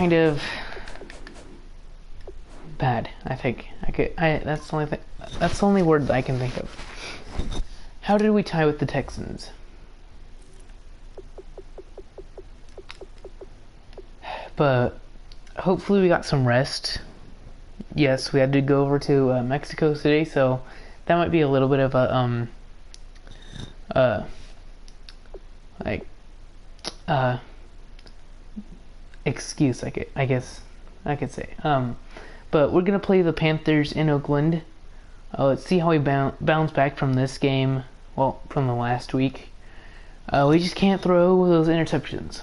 kind of bad. I think that's the only thing. That's the only word that I can think of. How did we tie with the Texans? But hopefully we got some rest. Yes, we had to go over to Mexico today, so that might be a little bit of a excuse, I guess I could say. But we're gonna play the Panthers in Oakland. Let's see how we bounce back from this game. Well, from the last week. We just can't throw those interceptions.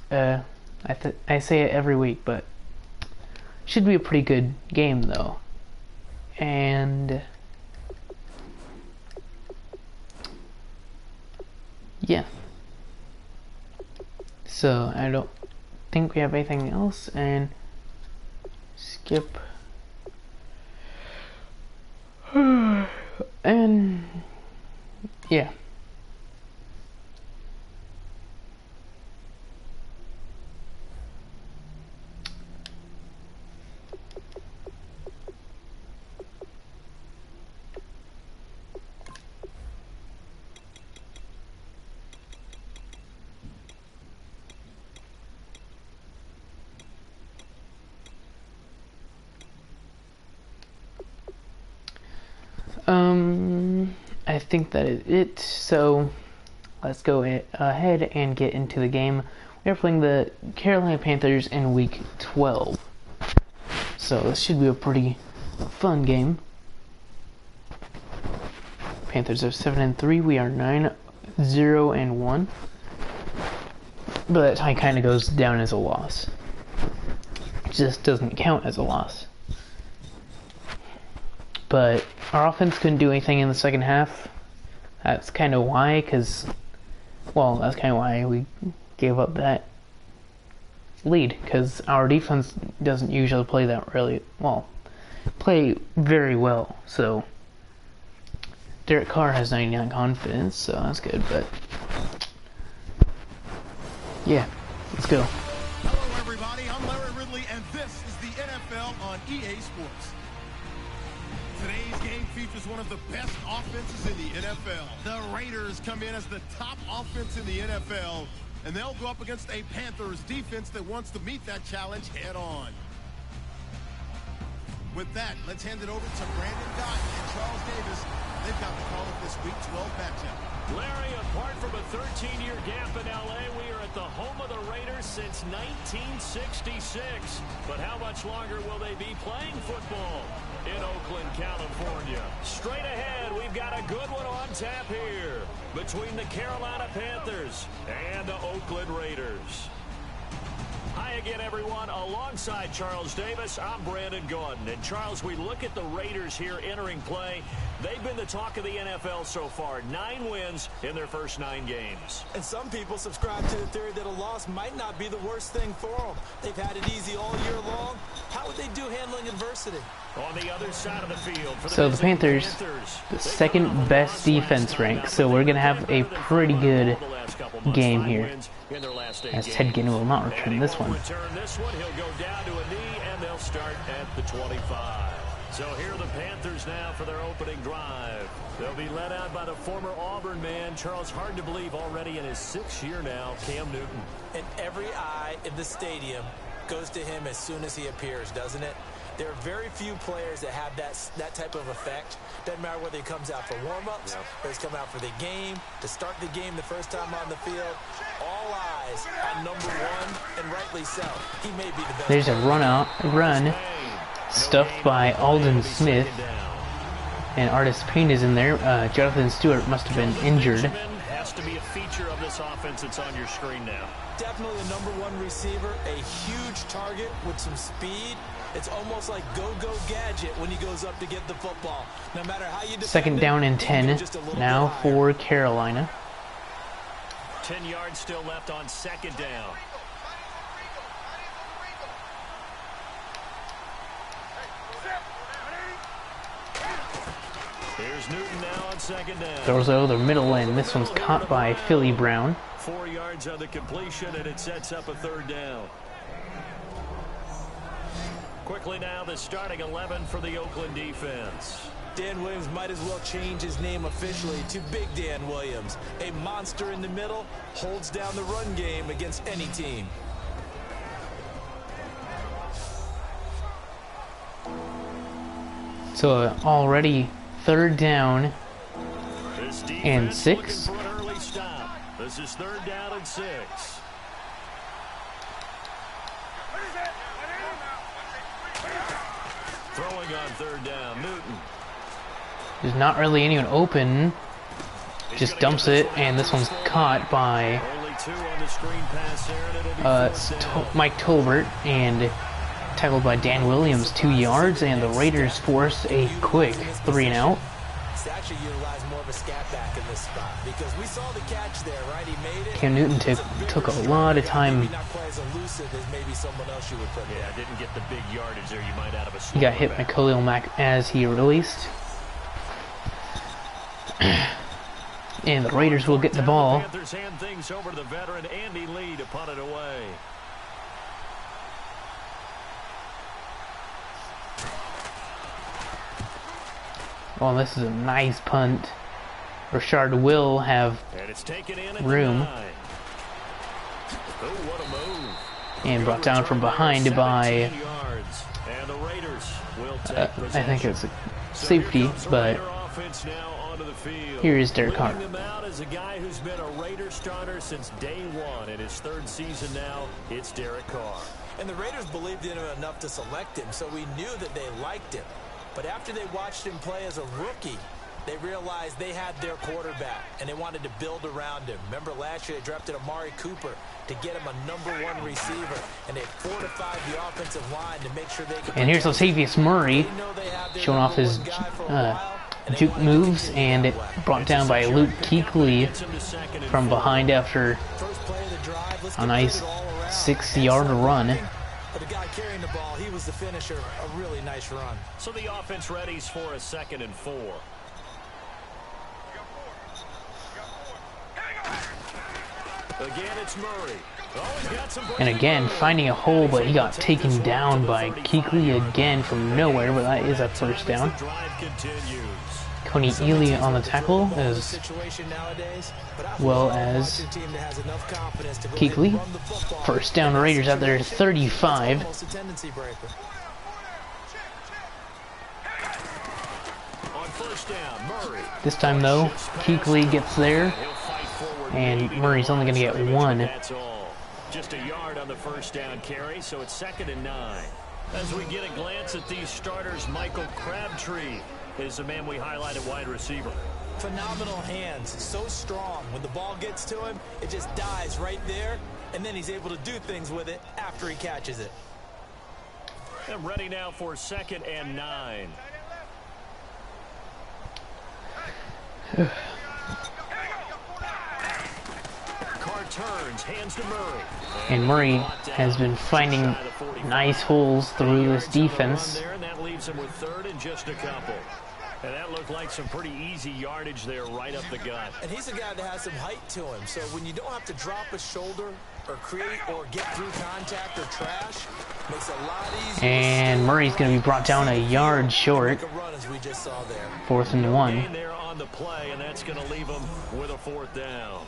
I say it every week, but should be a pretty good game though. And yeah. So I don't think we have anything else, and skip. And yeah. I think that is it. So let's go ahead and get into the game. We are playing the Carolina Panthers in Week 12. So this should be a pretty fun game. Panthers are 7-3. We are 9-0-1. But that tie kind of goes down as a loss. It just doesn't count as a loss. But our offense couldn't do anything in the second half. That's kind of why, that's kind of why we gave up that lead. Because our defense doesn't usually play very well. So Derek Carr has 99 confidence, so that's good. But yeah, let's go. Hello, everybody. I'm Larry Ridley, and this is the NFL on EA Sports. Today's game features one of the best offenses in the NFL. The Raiders come in as the top offense in the NFL, and they'll go up against a Panthers defense that wants to meet that challenge head on. With that, let's hand it over to Brandon Gott and Charles Davis. They've got the call of this Week 12 matchup. Larry, apart from a 13-year gap in L.A., we are at the home of the Raiders since 1966. But how much longer will they be playing football in Oakland, California? Straight ahead, we've got a good one on tap here between the Carolina Panthers and the Oakland Raiders. Hi again, everyone. Alongside Charles Davis, I'm Brandon Gaudin. And Charles, we look at the Raiders here entering play. They've been the talk of the NFL so far. 9 wins in their first 9 games. And some people subscribe to the theory that a loss might not be the worst thing for them. They've had it easy all year long. How would they do handling adversity? On the other side of the field, for the Panthers, the second best defense rank, so we're going to have a pretty good game here, as Ted Ginn will not return this one. He'll go down to a knee, and they'll start at the 25. So here are the Panthers now for their opening drive. They'll be led out by the former Auburn man, Charles, hard to believe, already in his 6th year now, Cam Newton. And every eye in the stadium goes to him as soon as he appears, doesn't it? There are very few players that have that type of effect. Doesn't matter whether he comes out for warm-ups, or he's come out for the game, to start the game the first time on the field. All eyes on number 1, and rightly so. He may be the best. There's a run stuffed by Alden Smith, and Artis Payne is in there. Jonathan Stewart must have been injured. Has to be a feature of this offense that's on your screen now. Definitely a number 1 receiver, a huge target with some speed. It's almost like go-go gadget when he goes up to get the football. No matter how you defend Second down and 10 now for Carolina. 10 yards still left on second down. Here's Newton now on second down. Throws over the middle end. This one's caught by Philly Brown. 4 yards on the completion, and it sets up a third down. Quickly now, the starting 11 for the Oakland defense. Dan Williams might as well change his name officially to Big Dan Williams. A monster in the middle, holds down the run game against any team. So already 3rd down and 6. This is 3rd down and 6. Throwing on 3rd down, Newton. There's not really anyone open. Just dumps it, and this one's caught by Mike Tolbert and tackled by Dan Williams, 2 yards, and the Raiders force a quick 3-and-out. Actually utilize more of a scat back in this spot because we saw the catch there, right? He made it. Cam Newton took a lot of time. Not quite as elusive as maybe someone else you would put there. Yeah, didn't get the big yardage there. You might out of a. He got hit by Khalil Mack as he released. And the Raiders will get the ball. Panthers hand things over to the veteran Andy Lee to punt it away. Well, this is a nice punt. Rashard will have room. And brought down from behind by, I think it's a safety, but here is Derek Carr. As a guy who's been a Raider starter since day 1 in his 3rd season now, it's Derek Carr. And the Raiders believed in him enough to select him, so we knew that they liked him. But after they watched him play as a rookie, they realized they had their quarterback, and they wanted to build around him. Remember last year they drafted Amari Cooper to get him a #1 receiver, and they fortified the offensive line to make sure they could. And here's Latavius Murray showing off his juke moves, and it brought down by Luke Kuechly from behind after a nice 6-yard run. But the guy carrying the ball, he was the finisher. A really nice run. So the offense readies for a 2nd and 4. Again, it's Murray. And again, finding a hole, but he got taken down by Kuechly again from nowhere, but that is a 1st down. Coney Ely on the tackle, as well as Kuechly. 1st down, Raiders out there, 35. This time, though, Kuechly gets there, and Murray's only going to get 1. Just a yard on the 1st down carry, so it's 2nd and 9. As we get a glance at these starters, Michael Crabtree is the man we highlighted, wide receiver. Phenomenal hands, so strong. When the ball gets to him, it just dies right there, and then he's able to do things with it after he catches it. And ready now for 2nd and 9. Carr turns, hands to Murray. And Murray has been finding nice holes through this defense. And that leaves him with 3rd and just a couple. And that looked like some pretty easy yardage there right up the gut. And he's a guy that has some height to him. So when you don't have to drop a shoulder or create or get through contact or trash, makes it a lot easier. And Murray's going to be brought down a yard short. 4th and 1. There on the play, and that's going to leave him with a 4th down.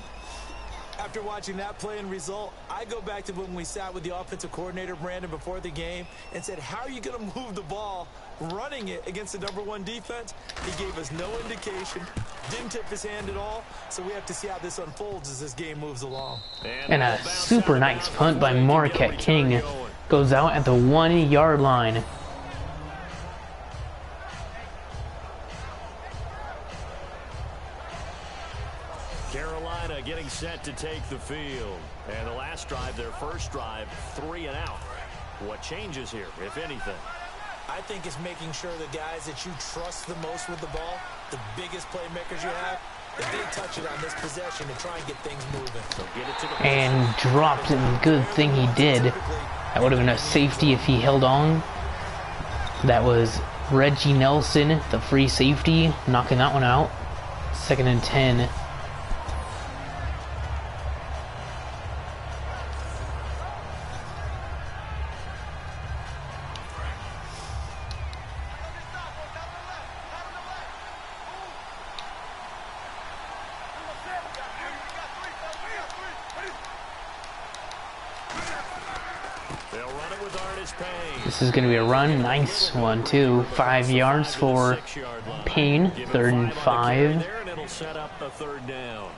After watching that play and result, I go back to when we sat with the offensive coordinator, Brandon, before the game and said, how are you going to move the ball running it against the #1 defense? He gave us no indication, didn't tip his hand at all, so we have to see how this unfolds as this game moves along. And a super nice punt by Marquette King goes out at the 1-yard line. Carolina getting set to take the field. And the last drive, their 1st drive, 3 and out. What changes here, if anything? I think it's making sure the guys that you trust the most with the ball, the biggest playmakers you have, that they touch it on this possession to try and get things moving. So get it to the and dropped it. Good thing he did. That would have been a safety if he held on. That was Reggie Nelson, the free safety, knocking that one out. 2nd and 10. They'll run it with Artis Payne. This is going to be a run. Nice one, too. 5 yards for Payne. 3rd and 5. There, and it'll set up a 3rd down.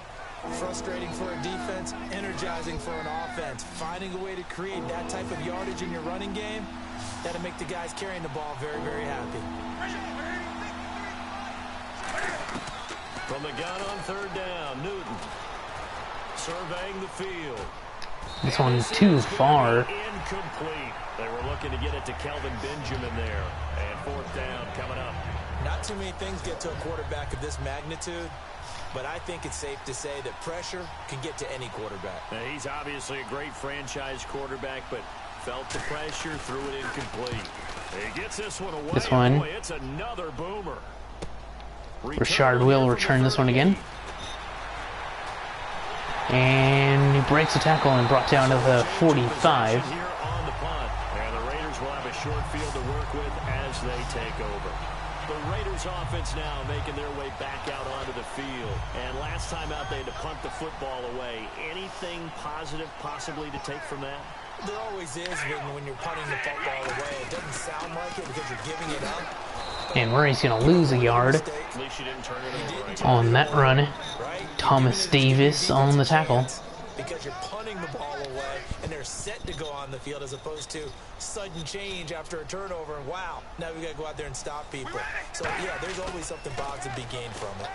Frustrating for a defense, energizing for an offense. Finding a way to create that type of yardage in your running game, that'll make the guys carrying the ball very, very happy. From the gun on 3rd down, Newton surveying the field. This one's too far. Incomplete. They were looking to get it to Kelvin Benjamin there. And 4th down coming up. Not too many things get to a quarterback of this magnitude, but I think it's safe to say that pressure can get to any quarterback. Now, he's obviously a great franchise quarterback, but felt the pressure, threw it incomplete. He gets this one away. This one. Boy, it's another boomer. Rashard will return this one again. And he breaks the tackle and brought down to the 45. Here on the punt. And the Raiders will have a short field to work with as they take over. The Raiders offense now making their way back out onto the field. And last time out they had to punt the football away. Anything positive possibly to take from that? There always is when you're punting the football away. It doesn't sound like it because you're giving it up. And Murray's going to lose a yard on that run. Thomas Davis on the tackle. Because you're punting the ball away and they're set to go on the field as opposed to sudden change after a turnover. And wow, now we got to go out there and stop people. So yeah, there's always something positive to be gained from it.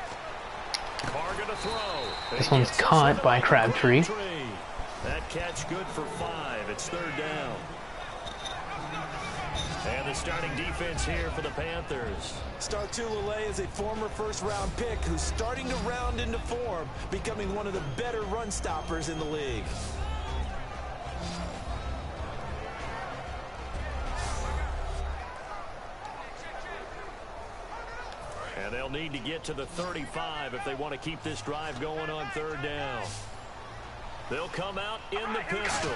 Carr gonna throw. This one's caught by Crabtree. That catch good for 5. It's 3rd down. And the starting defense here for the Panthers. Star Tulele is a former first-round pick who's starting to round into form, becoming one of the better run stoppers in the league. And they'll need to get to the 35 if they want to keep this drive going on 3rd down. They'll come out in the pistol.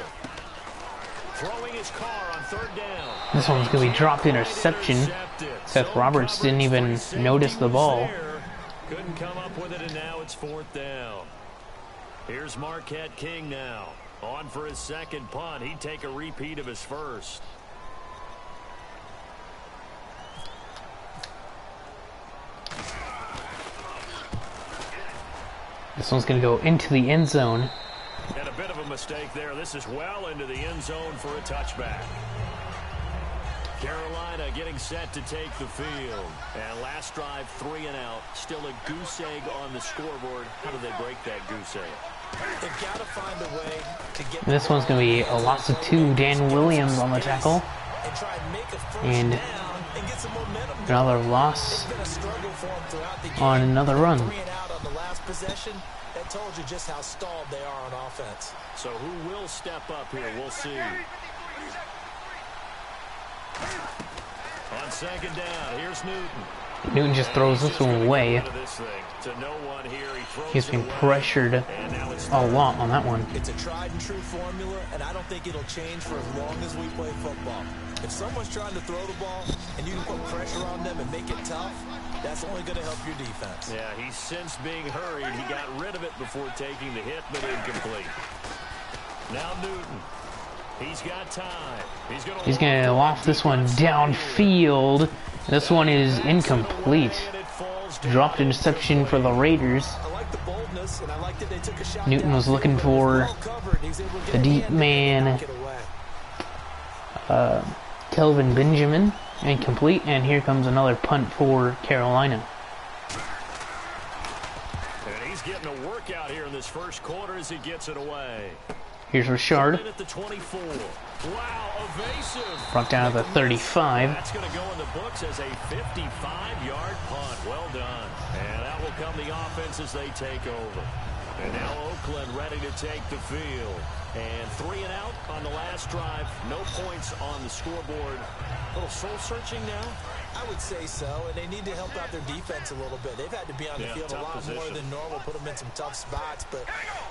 Throwing his car on 3rd down. This one's going to be dropped interception. Seth Roberts didn't even notice the ball. Couldn't come up with it, and now it's 4th down. Here's Marquette King now. On for his 2nd punt. He'd take a repeat of his first. This one's going to go into the end zone. And a bit of a mistake there. This is well into the end zone for a touchback. Carolina getting set to take the field. And last drive, 3 and out. Still a goose egg on the scoreboard. How do they break that goose egg? They've got to find a way to get. This one's going to be a loss of 2. Dan Williams on the tackle. And try and make a first And down and get some momentum. another loss It's been a struggle for them throughout the game. on another run. 3 and out on the last possession. That told you just how stalled they are on offense. So who will step up here? We'll see. On 2nd down, here's Newton. Newton just throws this one away. He's been pressured a lot on that one. It's a tried and true formula, and I don't think it'll change for as long as we play football. If someone's trying to throw the ball and you can put pressure on them and make it tough, that's only going to help your defense. Yeah, he's since being hurried. He got rid of it before taking the hit, but incomplete. Now Newton. He's got time. He's going to loft this one downfield. This one is incomplete. Dropped interception for the Raiders. Newton was looking for the deep man, Kelvin Benjamin. Incomplete, and here comes another punt for Carolina. And he's getting a workout here in this first quarter as he gets it away. Here's Rashard. At the 24. Wow, evasive. Brought down to the 35. That's going to go in the books as a 55-yard punt. Well done. And that will come the offense as they take over. And now Oakland ready to take the field. And 3 and out on the last drive. No points on the scoreboard. A little soul-searching now? I would say so, and they need to help out their defense a little bit. They've had to be on the field a lot more than normal, put them in some tough spots. But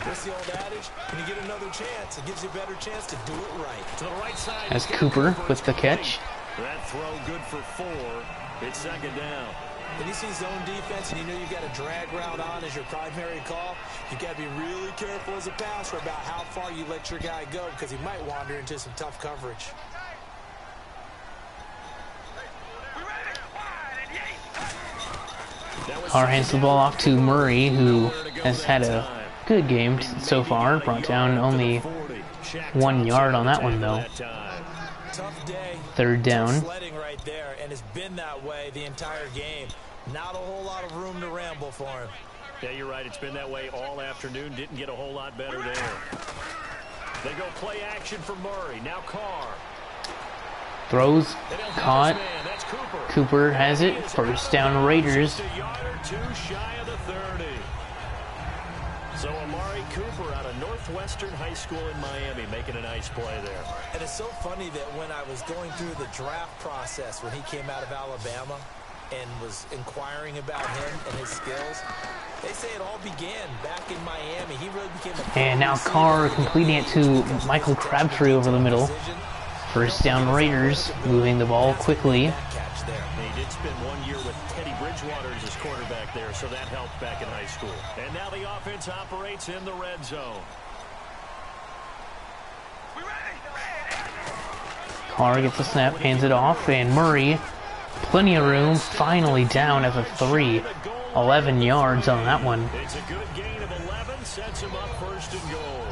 what's the old adage? When you get another chance, it gives you a better chance to do it right. To the right side. As Cooper with the catch. That throw good for 4. It's 2nd down. When you see zone defense and you know you've got a drag route on as your primary call, you've got to be really careful as a passer about how far you let your guy go because he might wander into some tough coverage. Carr hands the ball off to Murray, who has had a good game so far. Brought down only 1 yard on that one, though. Tough day. Third down. Sledding right there, and it's been that way the entire game. Not a whole lot of room to ramble for him. Yeah, you're right. It's been that way all afternoon. Didn't get a whole lot better there. They go play action for Murray. Now Carr. Throws. Caught. Cooper has it. First down Raiders. Just a yard or two shy of the 30. So Amari Cooper out of Northwestern High School in Miami making a nice play there. And it's so funny that when I was going through the draft process when he came out of Alabama and was inquiring about him and his skills, they say it all began back in Miami. He really became a... And now Carr completing it to Michael Crabtree over the middle. First down Raiders, moving the ball quickly. He did spend 1 year with Teddy Bridgewater as his quarterback there, so that helped back in high school. And now the offense operates in the red zone. Carr gets the snap, hands it off, and Murray, plenty of room, finally down at the 3. 11 yards on that one. It's a good gain of 11, sets him up first and goal.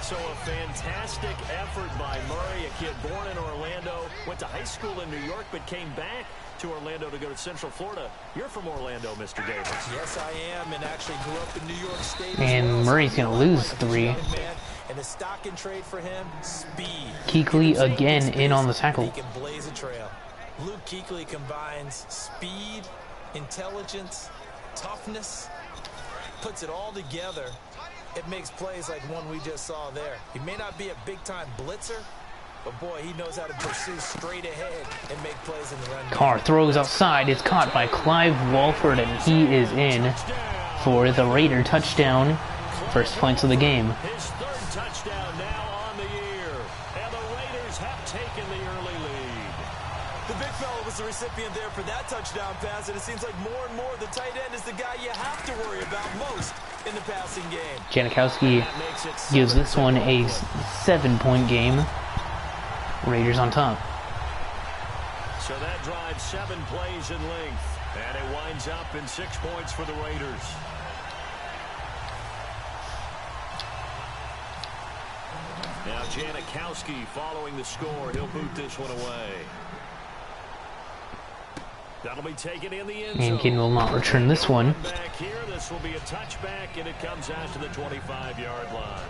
So a fantastic effort by Murray, a kid born in Orlando, went to high school in New York, but came back to Orlando to go to Central Florida. You're from Orlando, Mr. Davis. Yes, I am, and actually grew up in New York State. And Murray's going to lose 3. And the stock and trade for him, speed. Kuechly again in on the tackle. He can blaze a trail. Luke Kuechly combines speed, intelligence, toughness, puts it all together. It makes plays like one we just saw there. He may not be a big-time blitzer, but boy, he knows how to pursue straight ahead and make plays in the run game. Carr throws outside. It's caught by Clive Walford, and he is in for the Raider touchdown. First points of the game. His third touchdown now on the year, and the Raiders have taken the early lead. The big fella was the recipient there for that touchdown pass, and it seems like more and more the tight end is the guy you have to worry about most in the passing game. Janikowski gives this one a 7-point game. Raiders on top. So that drives 7 plays in length, and it winds up in 6 points for the Raiders. Now Janikowski following the score. He'll boot this one away. That'll be taken in the end zone. And Keaton will not return this one. Back here, this will be a touchback, and it comes out to the 25-yard line.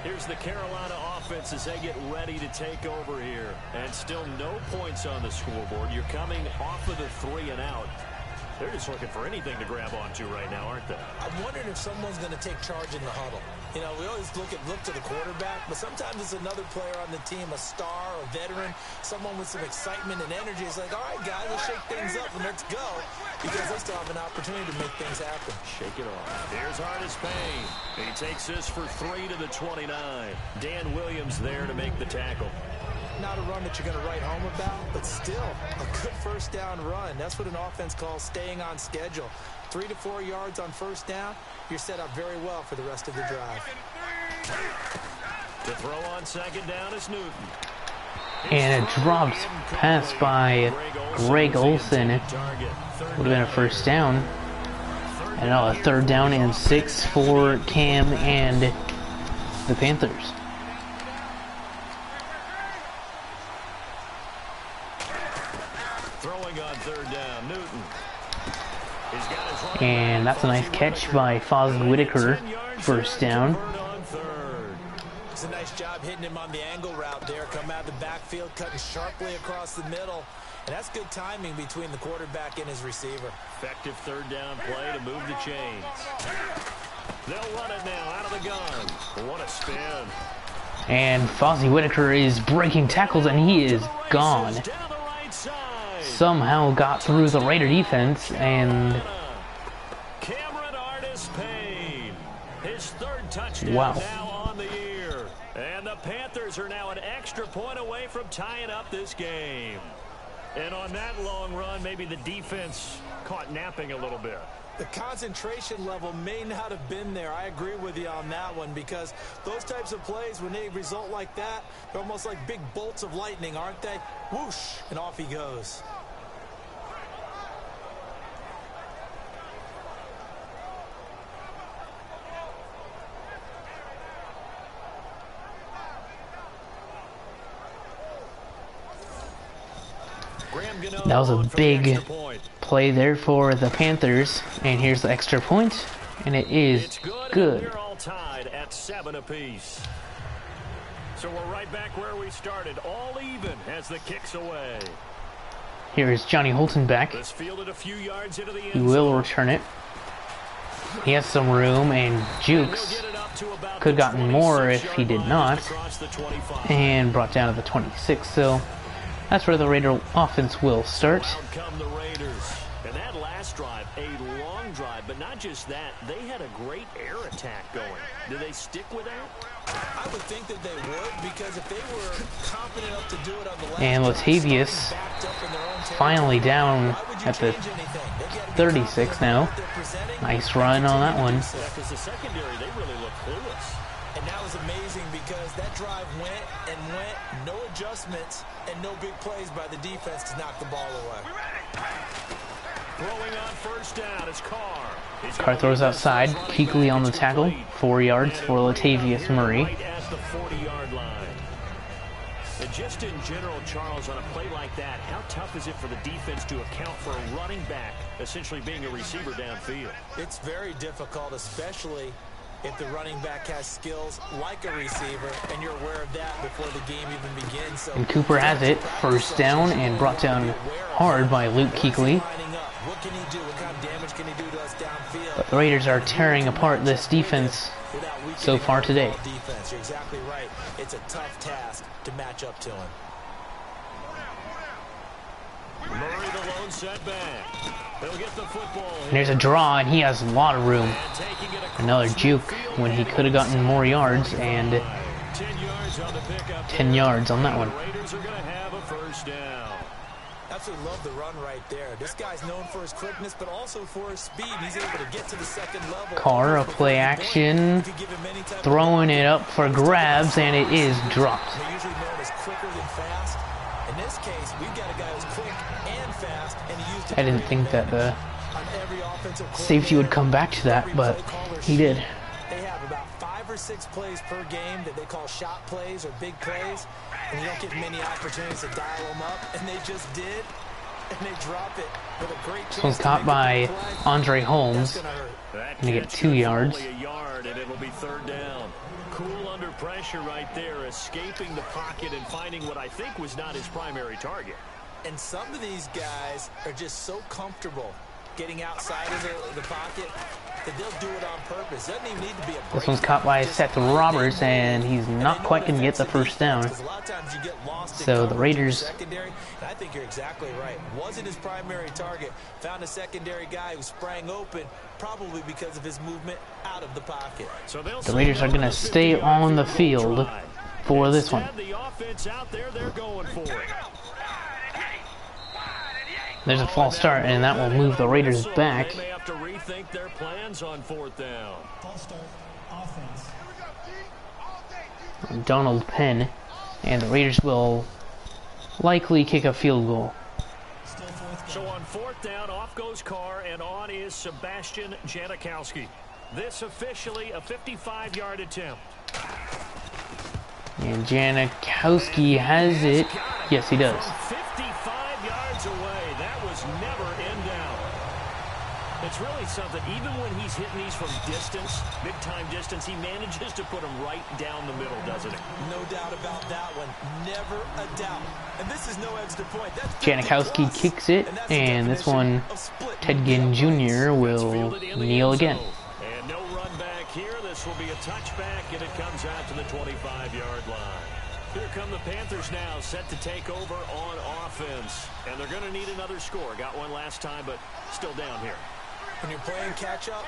Here's the Carolina offense as they get ready to take over here. And still no points on the scoreboard. You're coming off of the 3 and out. They're just looking for anything to grab onto right now, aren't they? I'm wondering if someone's going to take charge in the huddle. You know, we always look to the quarterback, but sometimes it's another player on the team, a star, a veteran, someone with some excitement and energy. It's like, all right, guys, let's shake things up and let's go, because they still have an opportunity to make things happen. Shake it off. Here's Artis Payne. He takes this for 3 to the 29. Dan Williams there to make the tackle. Not a run that you're going to write home about, but still a good first down run. That's what an offense calls staying on schedule. 3 to 4 yards on first down, you're set up very well for the rest of the drive. To throw on second down is Newton. And a dropped pass by Greg Olsen. Would have been a first down. And now a 3rd down and 6 for Cam and the Panthers. Throwing on 3rd down, Newton. And that's a nice catch by Fozzie Whitaker. First down. It's a nice job hitting him on the angle route there. Come out of the backfield, cutting sharply across the middle. And that's good timing between the quarterback and his receiver. Effective 3rd down play to move the chains. They'll run it now out of the gun. What a spin. And Fozzie Whitaker is breaking tackles, and he is gone. Somehow got through the Raider defense, and Artis Payne, his 3rd touchdown now on the year. And the Panthers are now an extra point away from tying up this game. And on that long run, maybe the defense caught napping a little bit. The concentration level may not have been there. I agree with you on that one, because those types of plays, when they result like that, they're almost like big bolts of lightning, aren't they? Whoosh, and off he goes. That was a big play there for the Panthers, and here's the extra point, and it is good. We're all tied at 7 apiece. So we're right back where we started, all even as the kick's away. Here is Johnny Holton back. This fielded a few yards into the end He will zone. return it. He has some room, and Jukes could have gotten more if he did not, and brought down to the 26. So that's where the Raider offense will start. Out come the Raiders. And that last drive, a long drive, but not just that, they had a great air attack going. Do they stick with that? I would think that they would, because if they were confident enough to do it on the last And Latavius finally down at the 36 now. Nice run on that one. Because the secondary, they really look clueless. And that was amazing, because that drive went and went, no adjustments, and no big plays by the defense to knock the ball away. Throwing on first down is Carr. Carr throws outside. Kuechly on the tackle. 4 yards for Latavius Murray. Right at the 40-yard line. And just in general, Charles, on a play like that, how tough is it for the defense to account for a running back essentially being a receiver downfield? It's very difficult, especially if the running back has skills like a receiver, and you're aware of that before the game even begins. So, And Cooper has it. First down, and brought down hard by Luke Kuechly. what can he do? What kind of damage can he do to us downfield? But the Raiders are tearing apart this defense so far today. Defense, you're exactly right. It's a tough task to match up to him. Murray the lone setback. He'll get the football. And there's a draw, and he has a lot of room. Another juke when he could have gotten more yards, and 10 yards on that one. Raiders are going to have a first down. Absolutely love the run right there. This guy's known for his quickness, but also for his speed. He's able to get to the second level. Carr, a play action, throwing it up for grabs, and it is dropped. They're usually known as quicker than fast. In this case, we've got a guy who's quick and fast, and he used it. I didn't think that the on every offensive safety would come back to that, but he did. They have about 5 or 6 plays per game that they call shot plays or big plays, and you don't get many opportunities to dial them up, and they just did, and they drop it with a great. This one's caught by Andre Holmes. Gonna get 2 yards. A yard, and it'll be third down. Cool under pressure right there, escaping the pocket and finding what I think was not his primary target. And some of these guys are just so comfortable getting outside of the pocket that they'll do it on purpose. Doesn't even need to be a break. This one's caught by Seth Roberts, and he's not quite going to get the first down. So the Raiders... Secondary, and I think you're exactly right. Wasn't his primary target. Found a secondary guy who sprang open, probably because of his movement out of the pocket. So The Raiders are going to stay on the field for this one. The offense out there, they're going for it. There's a false start, and that will move the Raiders back. They may have to rethink their plans on fourth down. False start, offense. Donald Penn, and the Raiders will likely kick a field goal. So on fourth down, off goes Carr, and on is Sebastian Janikowski. This officially a 55-yard attempt. And Janikowski has it. Yes, he does. 55 yards away. That was never in doubt. It's really something. Even when he's hitting these from distance, big-time distance, he manages to put them right down the middle, doesn't he? No doubt about that one. Never a doubt. And this is no extra point. That's Janikowski kicks it, and this one, Ted Ginn Jr. will kneel again. And no run back here. This will be a touchback, and it comes out to the 25-yard line. Here come the Panthers now, set to take over on offense. And they're going to need another score. Got one last time, but still down here. When you're playing catch-up,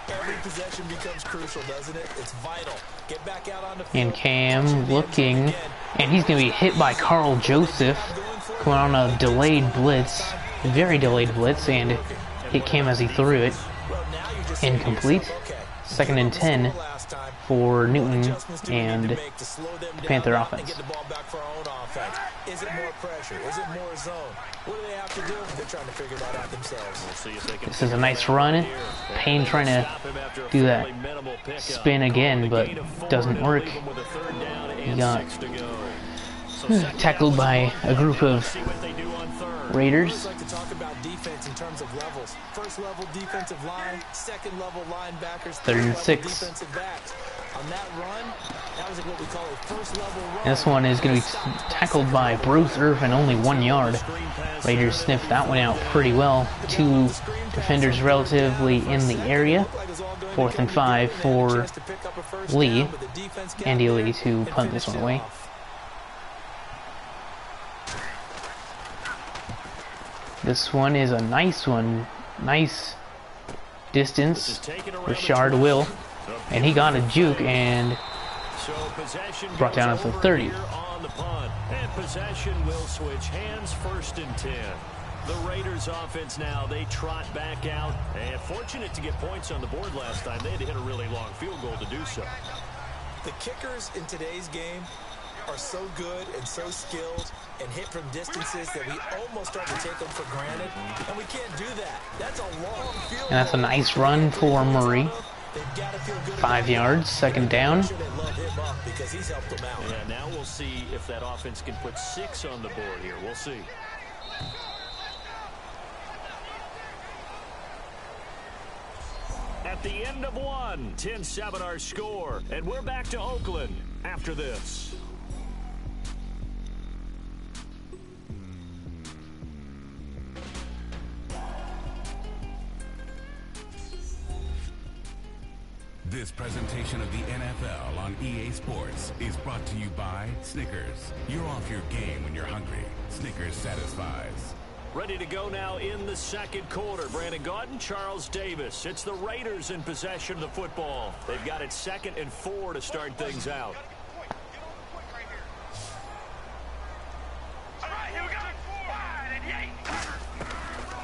every possession becomes crucial, doesn't it? It's vital. Get back out on the field. And Cam looking, and he's going to be hit by Carl Joseph. went on a delayed blitz, very delayed blitz, and it came as he threw it. Incomplete. 2nd and 10 for Newton and the Panther offense. Is it more pressure? Is it more zone? What do they have to do? They're trying to figure that out themselves. This is a nice run. Payne trying to do that spin again, but doesn't work. He got tackled by a group of Raiders. I like to talk about defense in terms of levels. First level defensive line, second level linebackers, 3rd and 6. defensive backs. On that run, that was what we call a first level run. This one is going to be tackled by Bruce Irvin, only 1 yard. Raiders sniffed that one out pretty well. 2 defenders relatively in the area. 4th and 5 for Lee, Andy Lee, to punt this one away. This one is a nice one. Nice distance. Richard Will. And he got a juke and brought down at the 30. And possession will switch hands, 1st and 10. The Raiders offense now, they trot back out. And fortunate to get points on the board last time. They had to hit a really long field goal to do so. The kickers in today's game are so good and so skilled and hit from distances that we almost start to take them for granted. And we can't do that. That's a long field goal. And that's a nice run for Murray. 5 yards, 2nd down. Yeah, now we'll see if that offense can put 6 on the board here. We'll see. At the end of one, 10-7 our score. And we're back to Oakland after this. This presentation of the NFL on EA Sports is brought to you by Snickers. You're off your game when you're hungry. Snickers satisfies. Ready to go now in the 2nd quarter. Brandon Gaudin, Charles Davis. It's the Raiders in possession of the football. They've got it 2nd and 4 to start things out.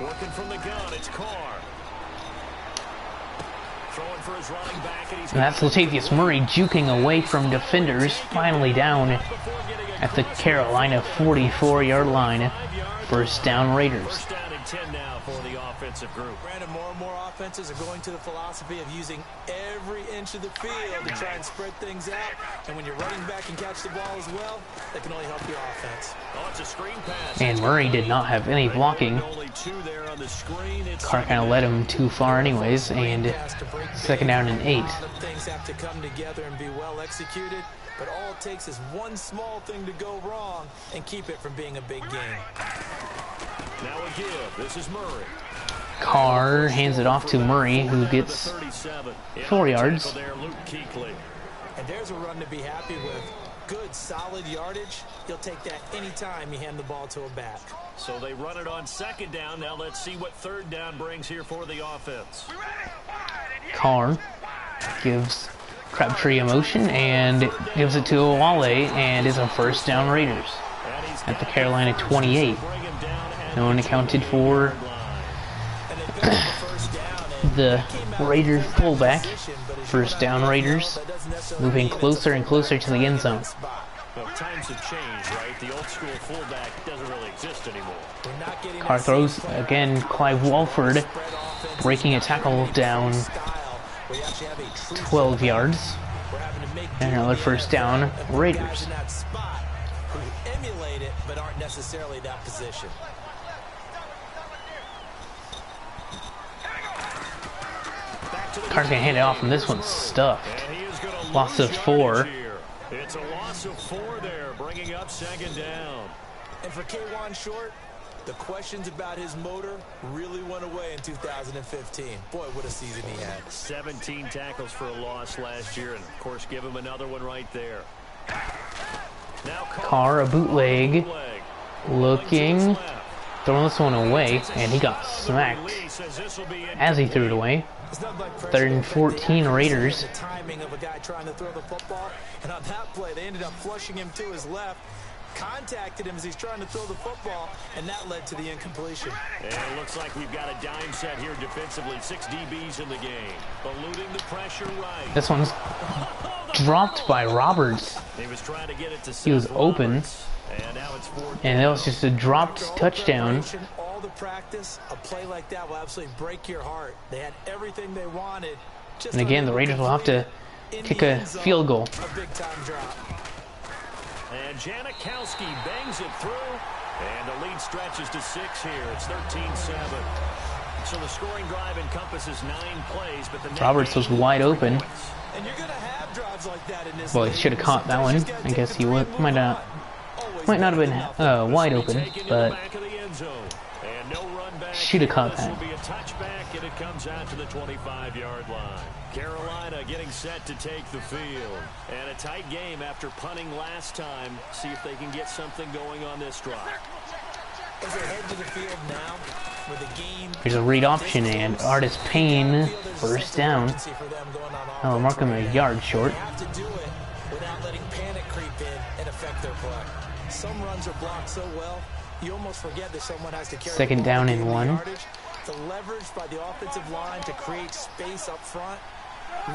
Working from the gun, it's Carr. Throwing for his running back, and that's Latavius Murray juking away from defenders. Finally down at the Carolina 44-yard line. 1st down Raiders. 1st down and 10 now for the offensive group. Brandon, more and more offenses are going to the philosophy of using every inch of the field to try and spread things out. And when you're running back and catch the ball as well, that can only help your offense. Oh, it's a screen pass. And Murray did not have any blocking. Only 2 there on the screen. Carr kind of led him too far anyways, and 2nd down and 8. Things have to come together and be well executed, but all it takes is one small thing to go wrong and keep it from being a big game. Now a give. This is Murray. Carr hands it off to Murray, who gets 4 yards. And there's a run to be happy with. Good, solid yardage. You'll take that anytime you hand the ball to a back. So they run it on 2nd down. Now let's see what 3rd down brings here for the offense. Carr gives Crabtree a motion and gives it to Awale, and is a 1st down Raiders at the Carolina 28. No one accounted for the Raiders fullback. 1st down Raiders, moving closer and closer to the end zone. Well, times have changed, right? The old school fullback doesn't really exist anymore. Carr throws again. Clive Walford breaking a tackle down 12 yards. And another 1st down Raiders. Who emulate it but aren't necessarily that position. Carr's gonna hand it off, and this one's stuffed. Loss of 4. It's a loss of 4 there, bringing up 2nd down. And for K'Wan Short, the questions about his motor really went away in 2015. Boy, what a season he had. 17 tackles for a loss last year, and of course, give him another one right there. Now Carr, a bootleg, looking, throwing this one away, and he got smacked as he threw it away. 3rd and 14 Raiders. The timing of a guy trying to throw the football, and on that play, they ended up flushing him to his left. contacted him as he's trying to throw the football, and that led to the incompletion. And it looks like we've got a dime set here defensively. 6 DBs in the game. Eluding the pressure right. This one's dropped by Roberts. He was trying to get it to He was open. And now it's 4th. And that was just a dropped touchdown. All the practice, a play like that will absolutely break your heart. They had everything they wanted. And again, the Raiders will have to kick a field goal. A big time drop. And Janikowski bangs it through. And the lead stretches to 6 here. It's 13-7. So the scoring drive encompasses 9 plays, but the Roberts was wide open. And you're gonna have drives like that in this. Well, he should have caught that one. I guess he might not have been wide open, but should have caught that. Will be a touchback, and it comes out to the 25-yard line. Carolina getting set to take the field. And a tight game after punting last time. See if they can get something going on this drive. As they head to the field now, with the game. Here's a read option, and Artis Payne first down. I'll mark him a yard short. They have to do it without letting panic creep in and affect their play. Some runs are blocked so well, you almost forget that someone has to carry. Second down and 1. The leverage by the offensive line to create space up front,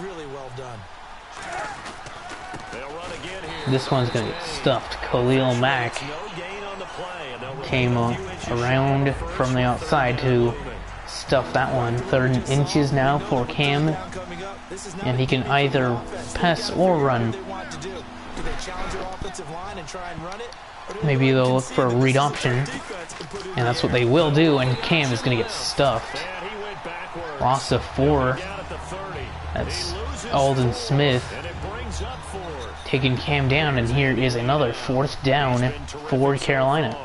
really well done. They'll run again here. This one's going to get stuffed. Khalil Mack came around from the outside to stuff that one. 3rd and inches now for Cam. And he can either pass or run. Maybe they'll look for a read option. And that's what they will do. And Cam is going to get stuffed. Loss of 4. That's Alden Smith taking Cam down, and here is another 4th down for Carolina.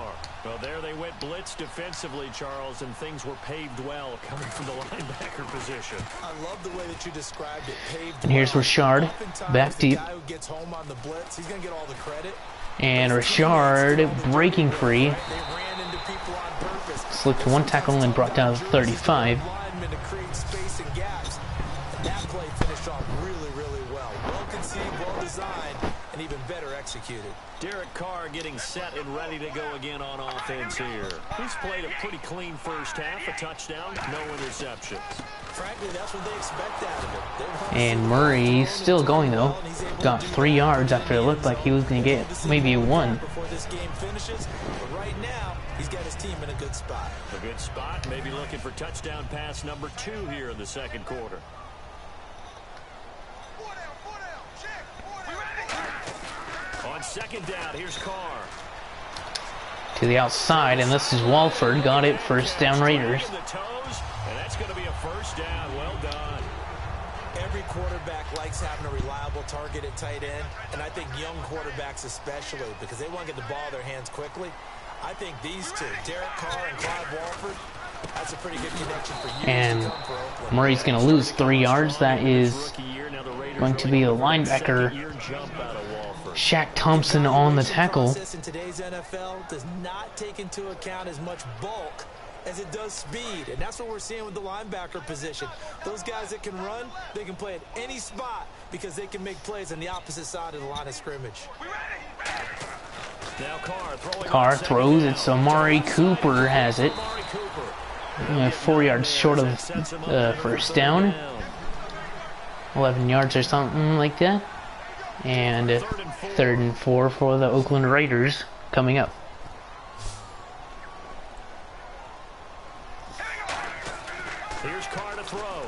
Well, there they went blitz defensively, Charles, and things were paved well coming from the linebacker position. I love the way that you described it. Paved and here's Rashard back deep. Gets home on the blitz. He's going to get all the credit. And Rashard breaking free. Slipped one tackle and brought down to 35. And even better executed. Derek Carr getting set and ready to go again on offense here. He's played a pretty clean first half, a touchdown, no interceptions. Frankly, that's what they expect out of it. And Murray still going though. Got 3 yards after it looked like he was going to get maybe 1. Before this game finishes, but right now he's got his team in a good spot. A good spot, maybe looking for touchdown pass number 2 here in the 2nd quarter. On 2nd down, here's Carr. To the outside, and this is Walford. Got it, 1st down Raiders. And that's going to be a 1st down. Well done. Every quarterback likes having a reliable target at tight end, and I think young quarterbacks especially, because they want to get the ball in their hands quickly. I think these two, Derek Carr and Clive Walford, that's a pretty good connection for you. And Murray's going to lose 3 yards. That is going to be a linebacker, Shaq Thompson, on the tackle. In today's NFL does not take into account as much bulk as it does speed, and that's what we're seeing with the linebacker position. Those guys that can run, they can play at any spot because they can make plays on the opposite side of the line of scrimmage. Now Carr throws it, so Amari Cooper has it. 4 yards short of 1st down. 11 yards or something like that. And 3rd and 4 for the Oakland Raiders coming up. Here's Carr to throw.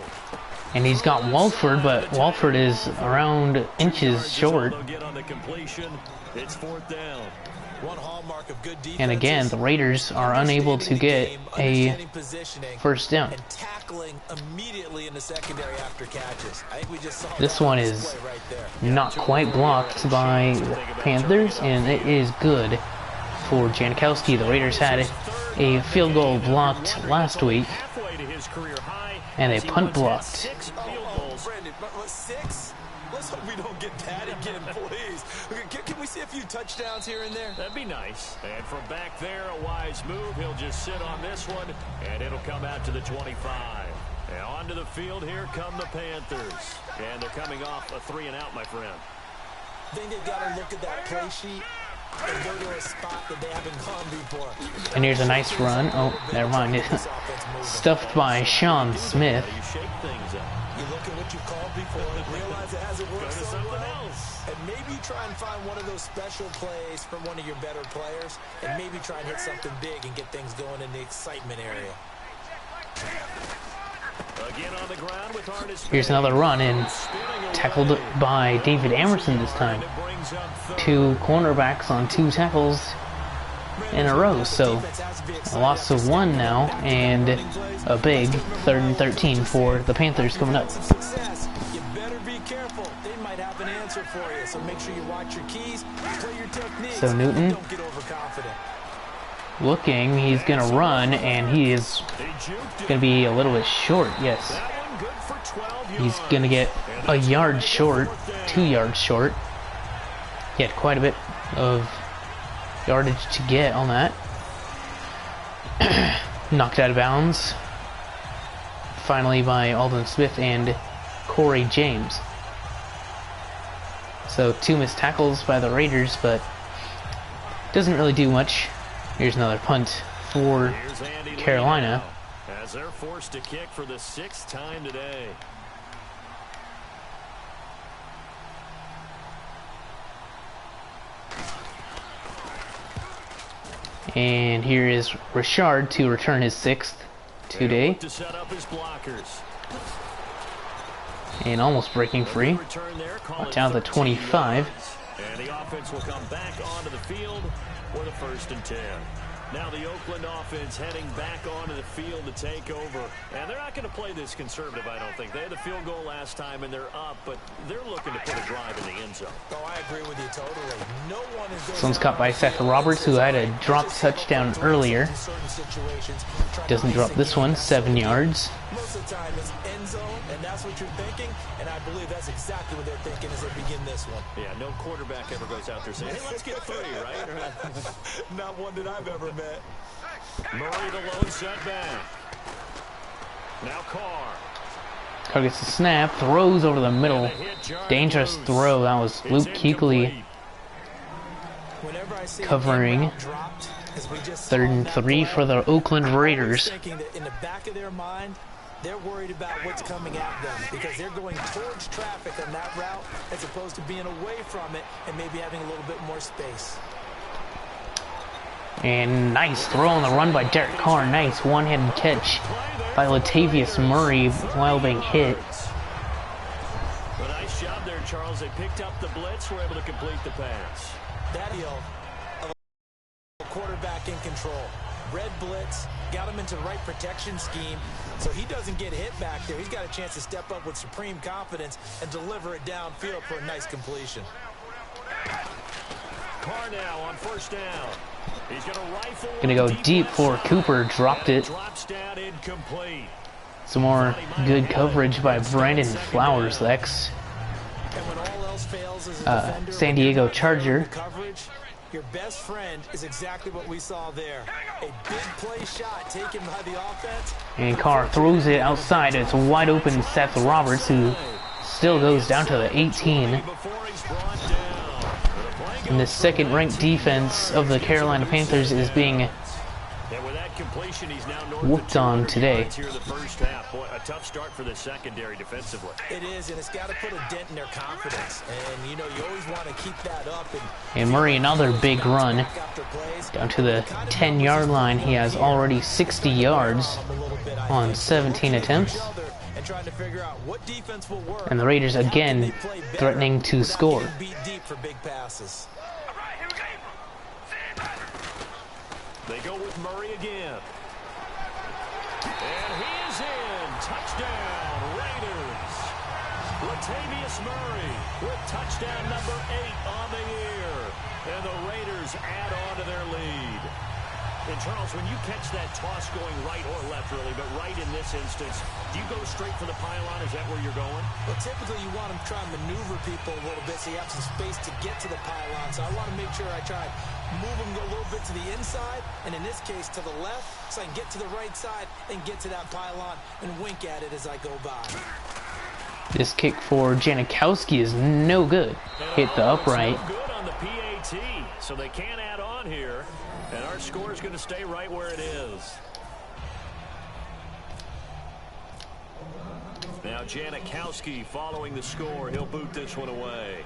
And he's got Walford, but Walford is around inches short. It's 4th down. One hallmark of good defense. And again, the Raiders are unable to get a 1st down. And tackling immediately in the secondary after catches. I think we just saw this one is not quite blocked by the Panthers, and it is good for Janikowski. The Raiders had a field goal blocked last week, and a punt blocked. Let's hope we don't get that again, please. Can we see a few touchdowns here and there? That'd be nice. And from back there, a wise move. He'll just sit on this one, and it'll come out to the 25. And onto the field, here come the Panthers. And they're coming off a 3-and-out, my friend. I think they've got to look at that play sheet and go to a spot that they haven't gone before. And here's a nice run. Oh, never mind. Stuffed by Sean Smith. You shake things up. You look at what you called before and realize it hasn't worked Go to so something well. else. And maybe try and find one of those special plays from one of your better players, and maybe try and hit something big and get things going in the excitement area. Again on the ground with hardest. Here's another run and tackled by David Emerson this time. 2 cornerbacks on 2 tackles in a row. So a loss of 1 now and a big 3rd and 13 for the Panthers coming up. You better be careful. They might have an answer for you. So make sure you watch your keys, play your techniques. So Newton Don't get overconfident. looking, he's gonna run, and he is gonna be a little bit short. Yes, he's gonna get a yard short, 2 yards short. He had quite a bit of yardage to get on that. Knocked out of bounds finally by Alden Smith and Corey James. So 2 missed tackles by the Raiders, but doesn't really do much. Here's another punt for Carolina. As they're forced to kick for the 6th time today. And here is Richard to return his 6th today. To set up his blockers. And almost breaking free. Down to 25. And the offense will come back onto the field for the 1st and 10. Now the Oakland offense heading back onto the field to take over. And they're not going to play this conservative, I don't think. They had the field goal last time and they're up, but they're looking to put a drive in the end zone. Oh, I agree with you totally. No one is This one's caught by Seth Roberts, who had a drop touchdown earlier. Doesn't drop this one, 7 yards. Most of the time it's end zone, and that's what you're thinking, and I believe that's exactly what they're thinking as they begin this one. Yeah, no quarterback ever goes out there saying, hey, let's get 3, right? Not one that I've ever met. Murray the lone setback. Now Carr. Carr gets the snap, throws over the middle. Dangerous throw. That was Luke Kuechly covering. 3rd and 3 for the Oakland Raiders. In the back of their mind, they're worried about what's coming at them because they're going towards traffic on that route as opposed to being away from it and maybe having a little bit more space. And nice throw on the run by Derek Carr. Nice one-handed catch by Latavius Murray while being hit. A nice job there, Charles. They picked up the blitz, were able to complete the pass. That deal, a quarterback in control. Red blitz, got him into the right protection scheme, so he doesn't get hit back there. He's got a chance to step up with supreme confidence and deliver it downfield for a nice completion. Carr now on 1st down. He's Gonna go deep for Cooper, dropped it. Some more good coverage by Brandon Flowers, the ex San Diego Charger. Your best friend is exactly what we saw there. A big play shot taken by the offense. And Carr throws it outside. It's wide open Seth Roberts, who still goes down to the 18. And the 2nd-ranked defense of the Carolina Panthers is being whooped on today. A tough start for the secondary defensively. It is, and it's got to put a dent in their confidence. And, you know, you always want to keep that up. And Murray, another big run down to the 10-yard line. He has already 60 yards on 17 attempts. And the Raiders again threatening to score. They go with Murray again. And he is in. Touchdown, Raiders. Latavius Murray with touchdown number 8 on the year. And the Raiders add on to their lead. And Charles, when you catch that toss going right or left, really, but right in this instance, do you go straight for the pylon? Is that where you're going? Well, typically you want to try and maneuver people a little bit so you have some space to get to the pylon. So I want to make sure I try and move them a little bit to the inside, and in this case to the left, so I can get to the right side and get to that pylon and wink at it as I go by. This kick for Janikowski is no good. Hit the upright. PAT, so they can't add on here, and our score is going to stay right where it is. Now Janikowski following the score. He'll boot this one away.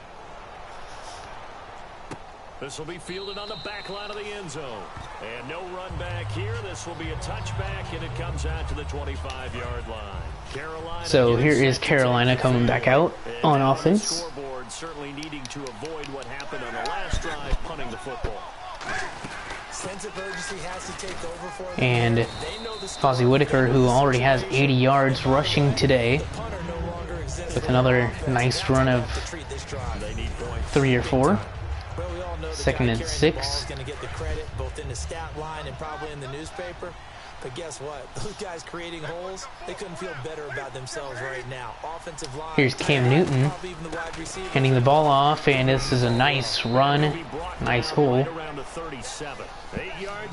This will be fielded on the back line of the end zone. And no run back here. This will be a touchback, and it comes out to the 25-yard line. Carolina. So here is Carolina coming back out on offense. Scoreboard certainly needing to avoid what happened on the last drive, punting the football. Sense of urgency has to take over for them. And Fozzie Whitaker, who already has 80 yards rushing today, with another nice run of 3 or 4. Second and 6. Going to get the credit both in the stat line and probably in the newspaper. But guess what? Those guys creating holes, they couldn't feel better about themselves right now. Offensive line. Here's Cam Newton handing the ball off, and this is a nice run, nice hole,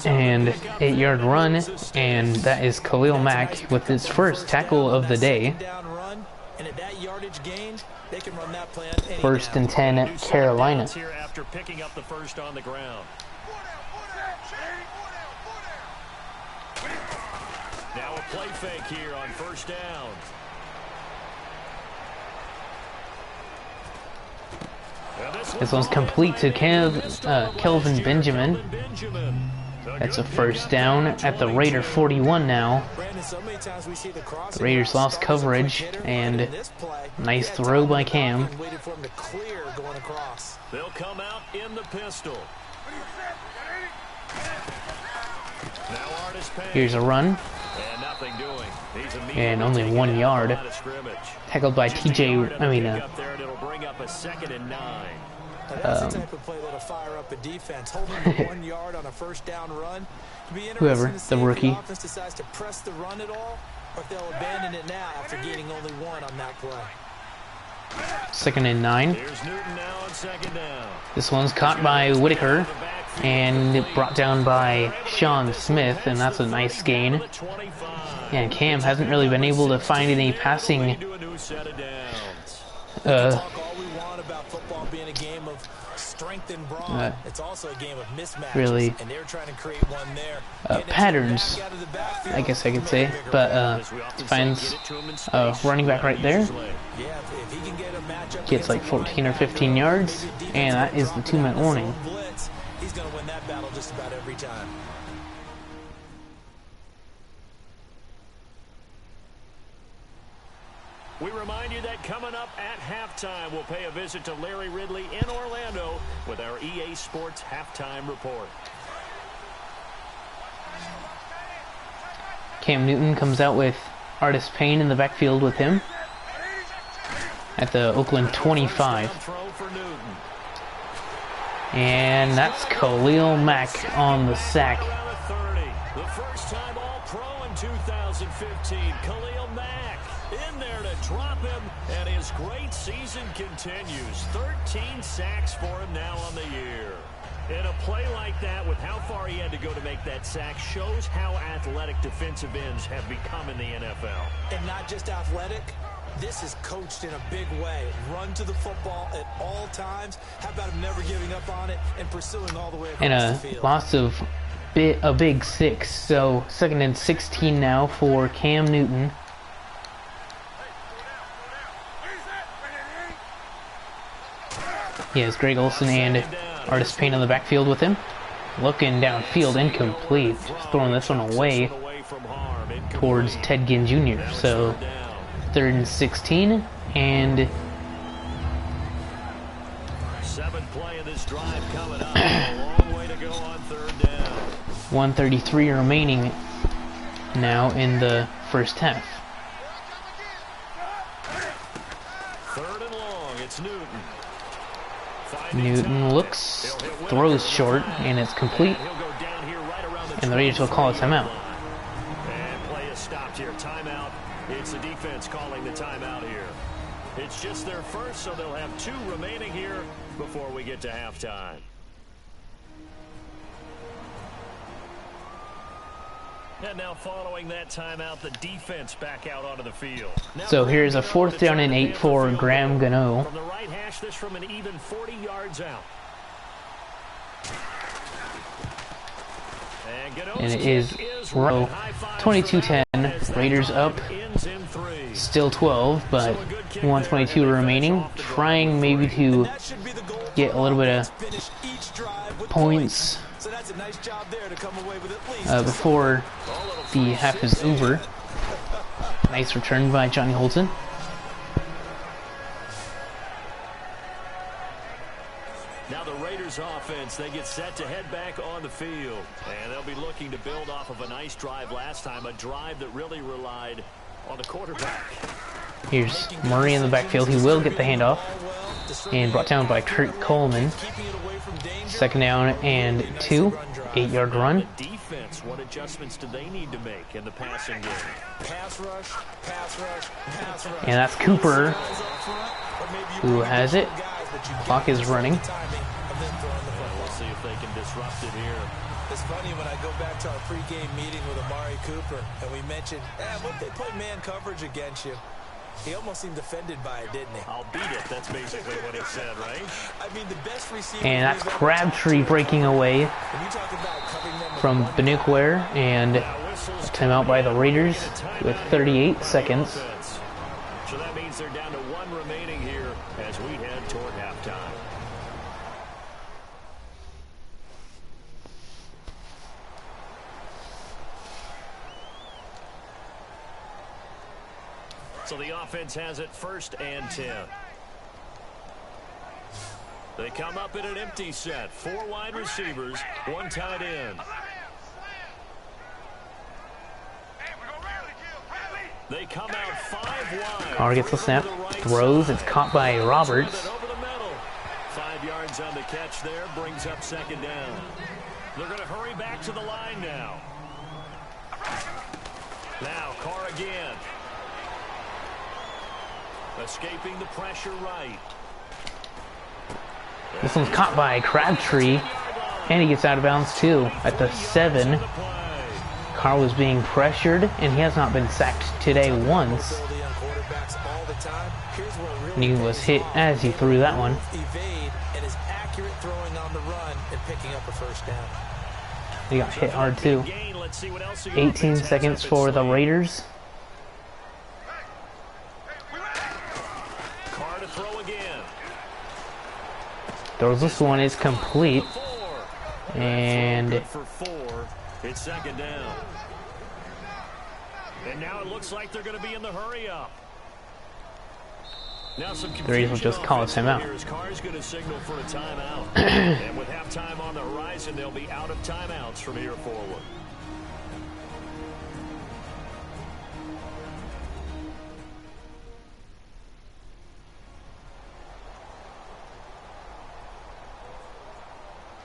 and 8-yard run, and that is Khalil Mack with his first tackle of the day. And at that yardage gain, they can run that plan. First and 10, Carolina. Here after picking up the first on the ground. Now a play fake here on first down. This one's complete to Kelvin Benjamin. That's a first down at the Raider 41 now. The Raiders lost coverage, and nice throw by Cam. They'll come out in the pistol. Here's a run, and only 1 yard. Tackled by That's the type of play that'll fire up a defense. Holding the 1 yard on a first down run. Whoever, the rookie. If the offense decides to press the run at all, or if they'll abandon it now after gaining only 1 on that play. Second and 9. Here's Newton now on second down. This one's caught by Whitaker and brought down by Sean Smith, and that's a nice gain. And Cam hasn't really been able to find any passing being a game of strength and brawn. It's also a game of mismatches, really and they're trying to create one there. Patterns, I guess I could say, but finds a running back right there, gets like 14 or 15 yards, and that is the 2-minute warning. He's going to win that battle just about every time. We remind you that coming up at halftime, we'll pay a visit to Larry Ridley in Orlando with our EA Sports Halftime Report. Cam Newton comes out with Artis Payne in the backfield with him at the Oakland 25. And that's Khalil Mack on the sack. The first time All-Pro in 2015, Khalil Mack in there to drop him, and his great season continues. 13 sacks for him now on the year. And a play like that, with how far he had to go to make that sack, shows how athletic defensive ends have become in the NFL. And not just athletic, this is coached in a big way. Run to the football at all times. How about him never giving up on it and pursuing all the way across the field? Loss of a big 6, so second and 16 now for Cam Newton. He has Greg Olsen and Artis Payne on the backfield with him. Looking downfield, incomplete. Just throwing this one away towards Ted Ginn Jr. So third and 16, and 7th play of this drive coming up. A long way to go on third down. 1:33 remaining now in the first half. Third and long, it's Newton. Newton looks, throws short, and it's complete. And the Raiders will call a timeout. And play is stopped here. Timeout. It's the defense calling the timeout here. It's just their first, so they'll have 2 remaining here before we get to halftime. And now following that timeout, the defense back out onto the field. So here's a 4th down and 8 for Graham Gano. From the right hash, this from an even 40 yards out. And it is 22-10. Raiders up. Still 12, but 122 remaining. Trying maybe to get a little bit of points before the half is over. Nice return by Johnny Holton. Now the Raiders offense, they get set to head back on the field. And they'll be looking to build off of a nice drive last time, a drive that really relied on the quarterback. Here's Murray in the backfield. He will get the handoff. And brought down by Kurt Coleman. Second down and 2. 8-yard run. Defense, what adjustments do they need to make in the passing game? Pass rush, pass rush, pass rush. And that's Cooper who has it. Clock is running. We'll see if they can disrupt it here. It's funny when I go back to our pregame meeting with Amari Cooper and we mentioned, what if they play man coverage against you? He almost seemed offended by it, didn't he? I'll beat it. That's basically what he said, right? I mean, the best receiver. And that's Crabtree breaking away from Benukware, and a timeout by the Raiders with 38 seconds. So that means they're down to 1 remaining here as we head toward halftime. So the offense has it 1st and 10. They come up in an empty set. 4 wide receivers, 1 tight end. They come out 5 wide. Carr gets the snap, throws, it's caught by Roberts. Over the middle. 5 yards on the catch there, brings up 2nd down. They're going to hurry back to the line now. Now Carr again. Escaping the pressure right. This one's caught by Crabtree, and he gets out of bounds too at the 7. Carr was being pressured, and he has not been sacked today once. And he was hit as he threw that one. He got hit hard too. 18 seconds for the Raiders. Throws this one is complete, and it's 2nd down. And now it looks like they're going to be in the hurry up. Now some the Raiders will just call a timeout. Carr's going to signal for a timeout. And with halftime on the horizon, they'll be out of timeouts from here forward.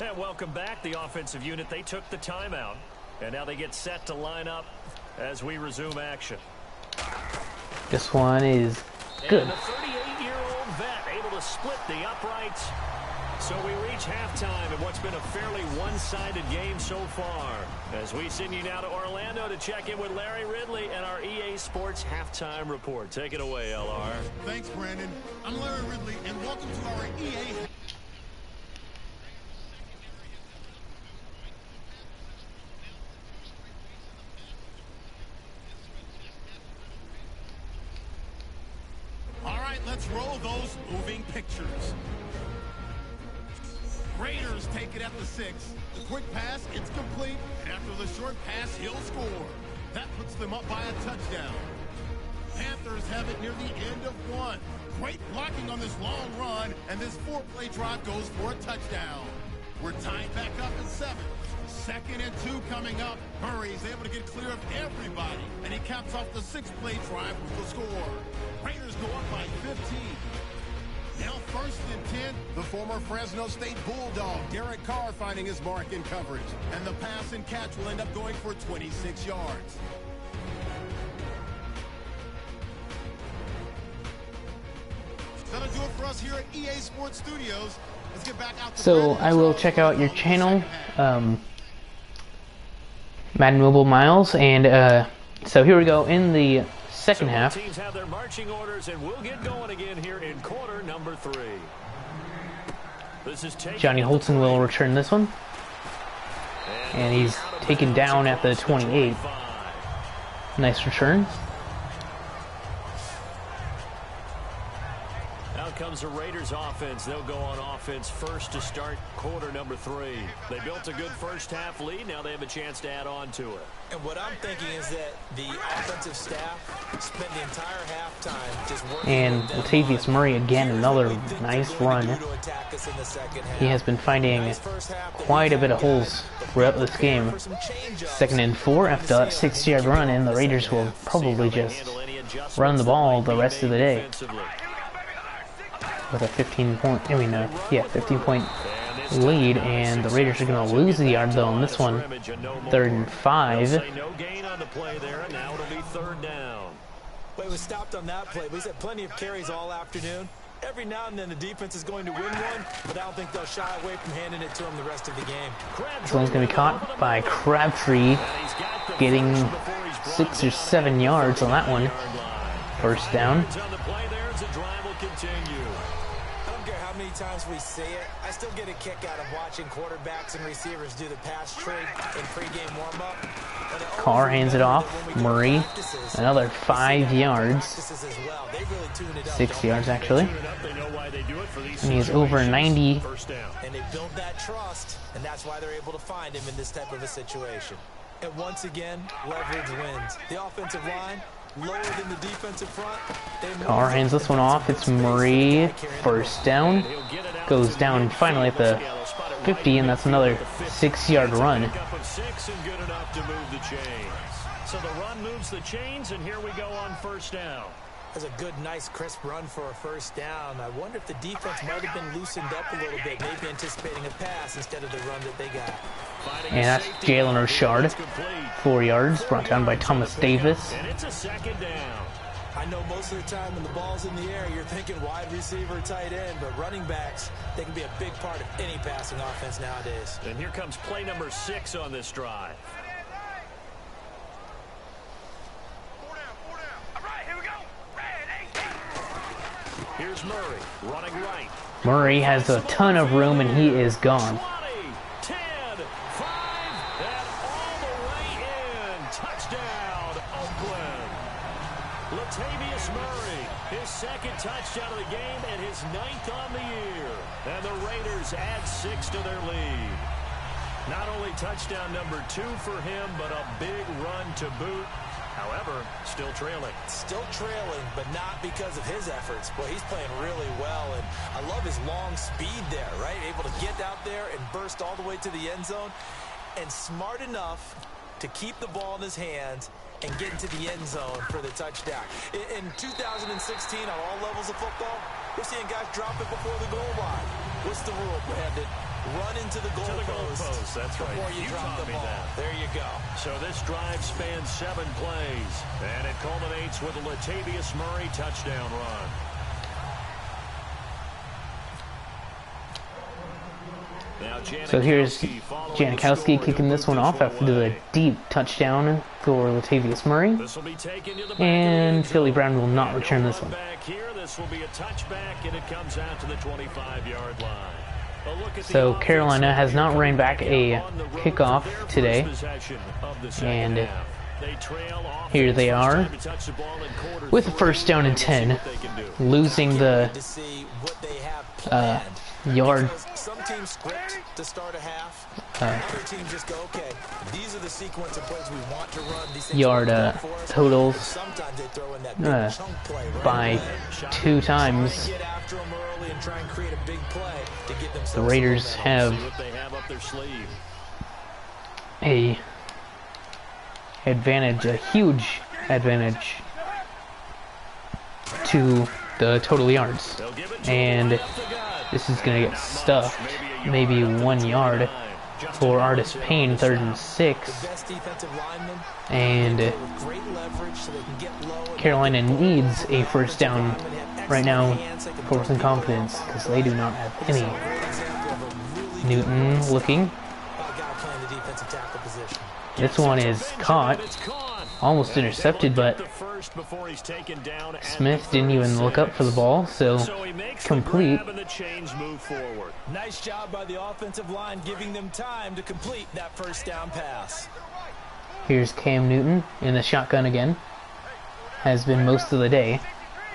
And welcome back. The offensive unit, they took the timeout. And now they get set to line up as we resume action. This one is good. And the 38-year-old vet able to split the uprights. So we reach halftime in what's been a fairly one-sided game so far. As we send you now to Orlando to check in with Larry Ridley and our EA Sports Halftime Report. Take it away, LR. Thanks, Brandon. I'm Larry Ridley, and welcome to our EA. Let's roll those moving pictures. Raiders take it at the 6. The quick pass, it's complete. And after the short pass, he'll score. That puts them up by a touchdown. Panthers have it near the end of 1. Great blocking on this long run. And this 4-play drive goes for a touchdown. We're tied back up at 7. 2nd and 2 coming up. Murray's able to get clear of everybody. And he caps off the 6-play drive with the score. Raiders go up by 15. Now 1st and 10. The former Fresno State Bulldog, Derek Carr, finding his mark in coverage. And the pass and catch will end up going for 26 yards. That'll do it for us here at EA Sports Studios. Let's get back out to so I will check out your channel, Madden Mobile Miles, and so here we go in the second half. Teams have their marching orders, and we'll get going again here in quarter number 3. This is Johnny Holton will return this one. And And he's taken down at the 28. Nice return. Out comes the Raiders offense. They'll go on offense first to start quarter number 3. They built a good first half lead. Now they have a chance to add on to it. And what I'm thinking is that the offensive staff spent the entire halftime just working. And Latavius Murray again, another nice run. He has been finding quite a bit of holes throughout this game. 2nd and 4 after that 6-yard run, and the Raiders will probably just run the ball the rest of the day. With a 15-point lead, and the Raiders are going to lose the yard though on this one. 3rd and 5. No gain on the play there, and now it'll be 3rd down. But it was stopped on that play. We've had plenty of carries all afternoon. Every now and then the defense is going to win one, but I don't think they'll shy away from handing it to them the rest of the game. This one's going to be caught by Crabtree, getting 6 or 7 yards on that one. 1st down. How many times we see it, I still get a kick out of watching quarterbacks and receivers do the pass trick in pregame warm-up. Carr hands it off. Murray, another 5 yards. 6 yards actually. And he's over 90. And they build that trust, and that's why they're able to find him in this type of a situation. And once again, leverage wins. The offensive line lower than the defensive front. Carr hands this one off. It's Murray. 1st down. Goes down finally at the 50, and that's another 6-yard run. So the run moves the chains, and here we go on 1st down. That's a good, nice, crisp run for a 1st down. I wonder if the defense might have been loosened up a little bit, maybe anticipating a pass instead of the run that they got. And that's Jalen Richard. 4 yards, brought down by Thomas Davis. And it's a 2nd down. I know most of the time when the ball's in the air, you're thinking wide receiver, tight end, but running backs, they can be a big part of any passing offense nowadays. And here comes play number 6 on this drive. Here's Murray running right. Murray has a ton of room, and he is gone. 20, 10, 5, and all the way in. Touchdown, Oakland. Latavius Murray, his 2nd touchdown of the game and his 9th on the year. And the Raiders add 6 to their lead. Not only touchdown number 2 for him, but a big run to boot. However, still trailing. Still trailing, but not because of his efforts. Boy, he's playing really well, and I love his long speed there, right? Able to get out there and burst all the way to the end zone, and smart enough to keep the ball in his hands and get into the end zone for the touchdown. In 2016, on all levels of football, we're seeing guys drop it before the goal line. What's the rule, Brandon? Run into the goal post. That's right. Before you drop the ball. There you go. So this drive spans 7 plays, and it culminates with a Latavius Murray touchdown run. So here's Janikowski kicking this one off after the deep touchdown for Latavius Murray. And Philly Brown will not return this one. This will be a touchback, and it comes out to the 25-yard line. So Carolina has not ran back a kickoff today, and here they are with a 1st down and 10, losing the yard Some teams script to start a half. Other teams just go, okay, these are the sequence of plays we want to run. These yard totals sometimes they throw in that big chunk play, right? by 2 times. Get after them early and try and create a big play to get themselves. The Raiders have a advantage, a huge advantage to the total yards, and this is going to get stuffed. Maybe 1 yard for Artis Payne, 3rd and 6. And Carolina needs a 1st down right now for some confidence, because they do not have any. Newton looking. This one is caught Almost intercepted, but Smith didn't even look up for the ball, so complete. Nice job by the offensive line, giving them time to complete that first down pass. Here's Cam Newton in the shotgun again. Has been most of the day.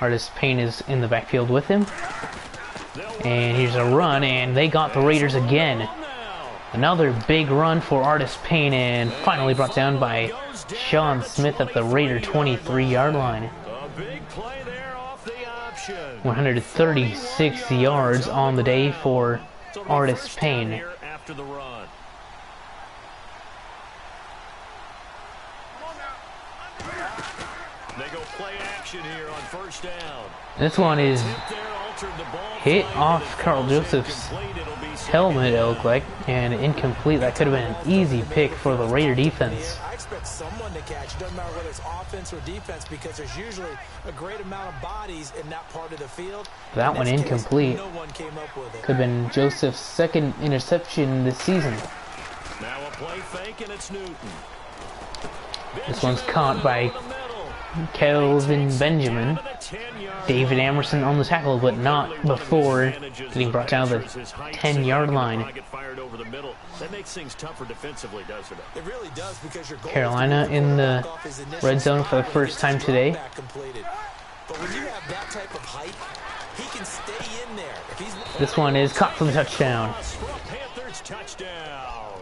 Artis Payne is in the backfield with him. And here's a run, and they got the Raiders again. Another big run for Artis Payne, and finally brought down by Sean Smith at the Raider 23-yard line. 136 yards on the day for Artis Payne. They go play action here on first down. This one is hit off Carl Joseph's helmet, it looked like, and incomplete. That could have been an easy pick for the Raider defense. I expect someone to catch. It doesn't matter whether it's offense or defense, because there's usually a great amount of bodies in that part of the field. That one incomplete. No one came up with it. Could have been Joseph's second interception this season. Now a play fake, and it's Newton. This one's caught by Kelvin Benjamin. David Amerson on the tackle, but not before getting brought down the 10-yard line. Carolina in the red zone for the first time today. This one is caught for the touchdown. Panthers touchdown.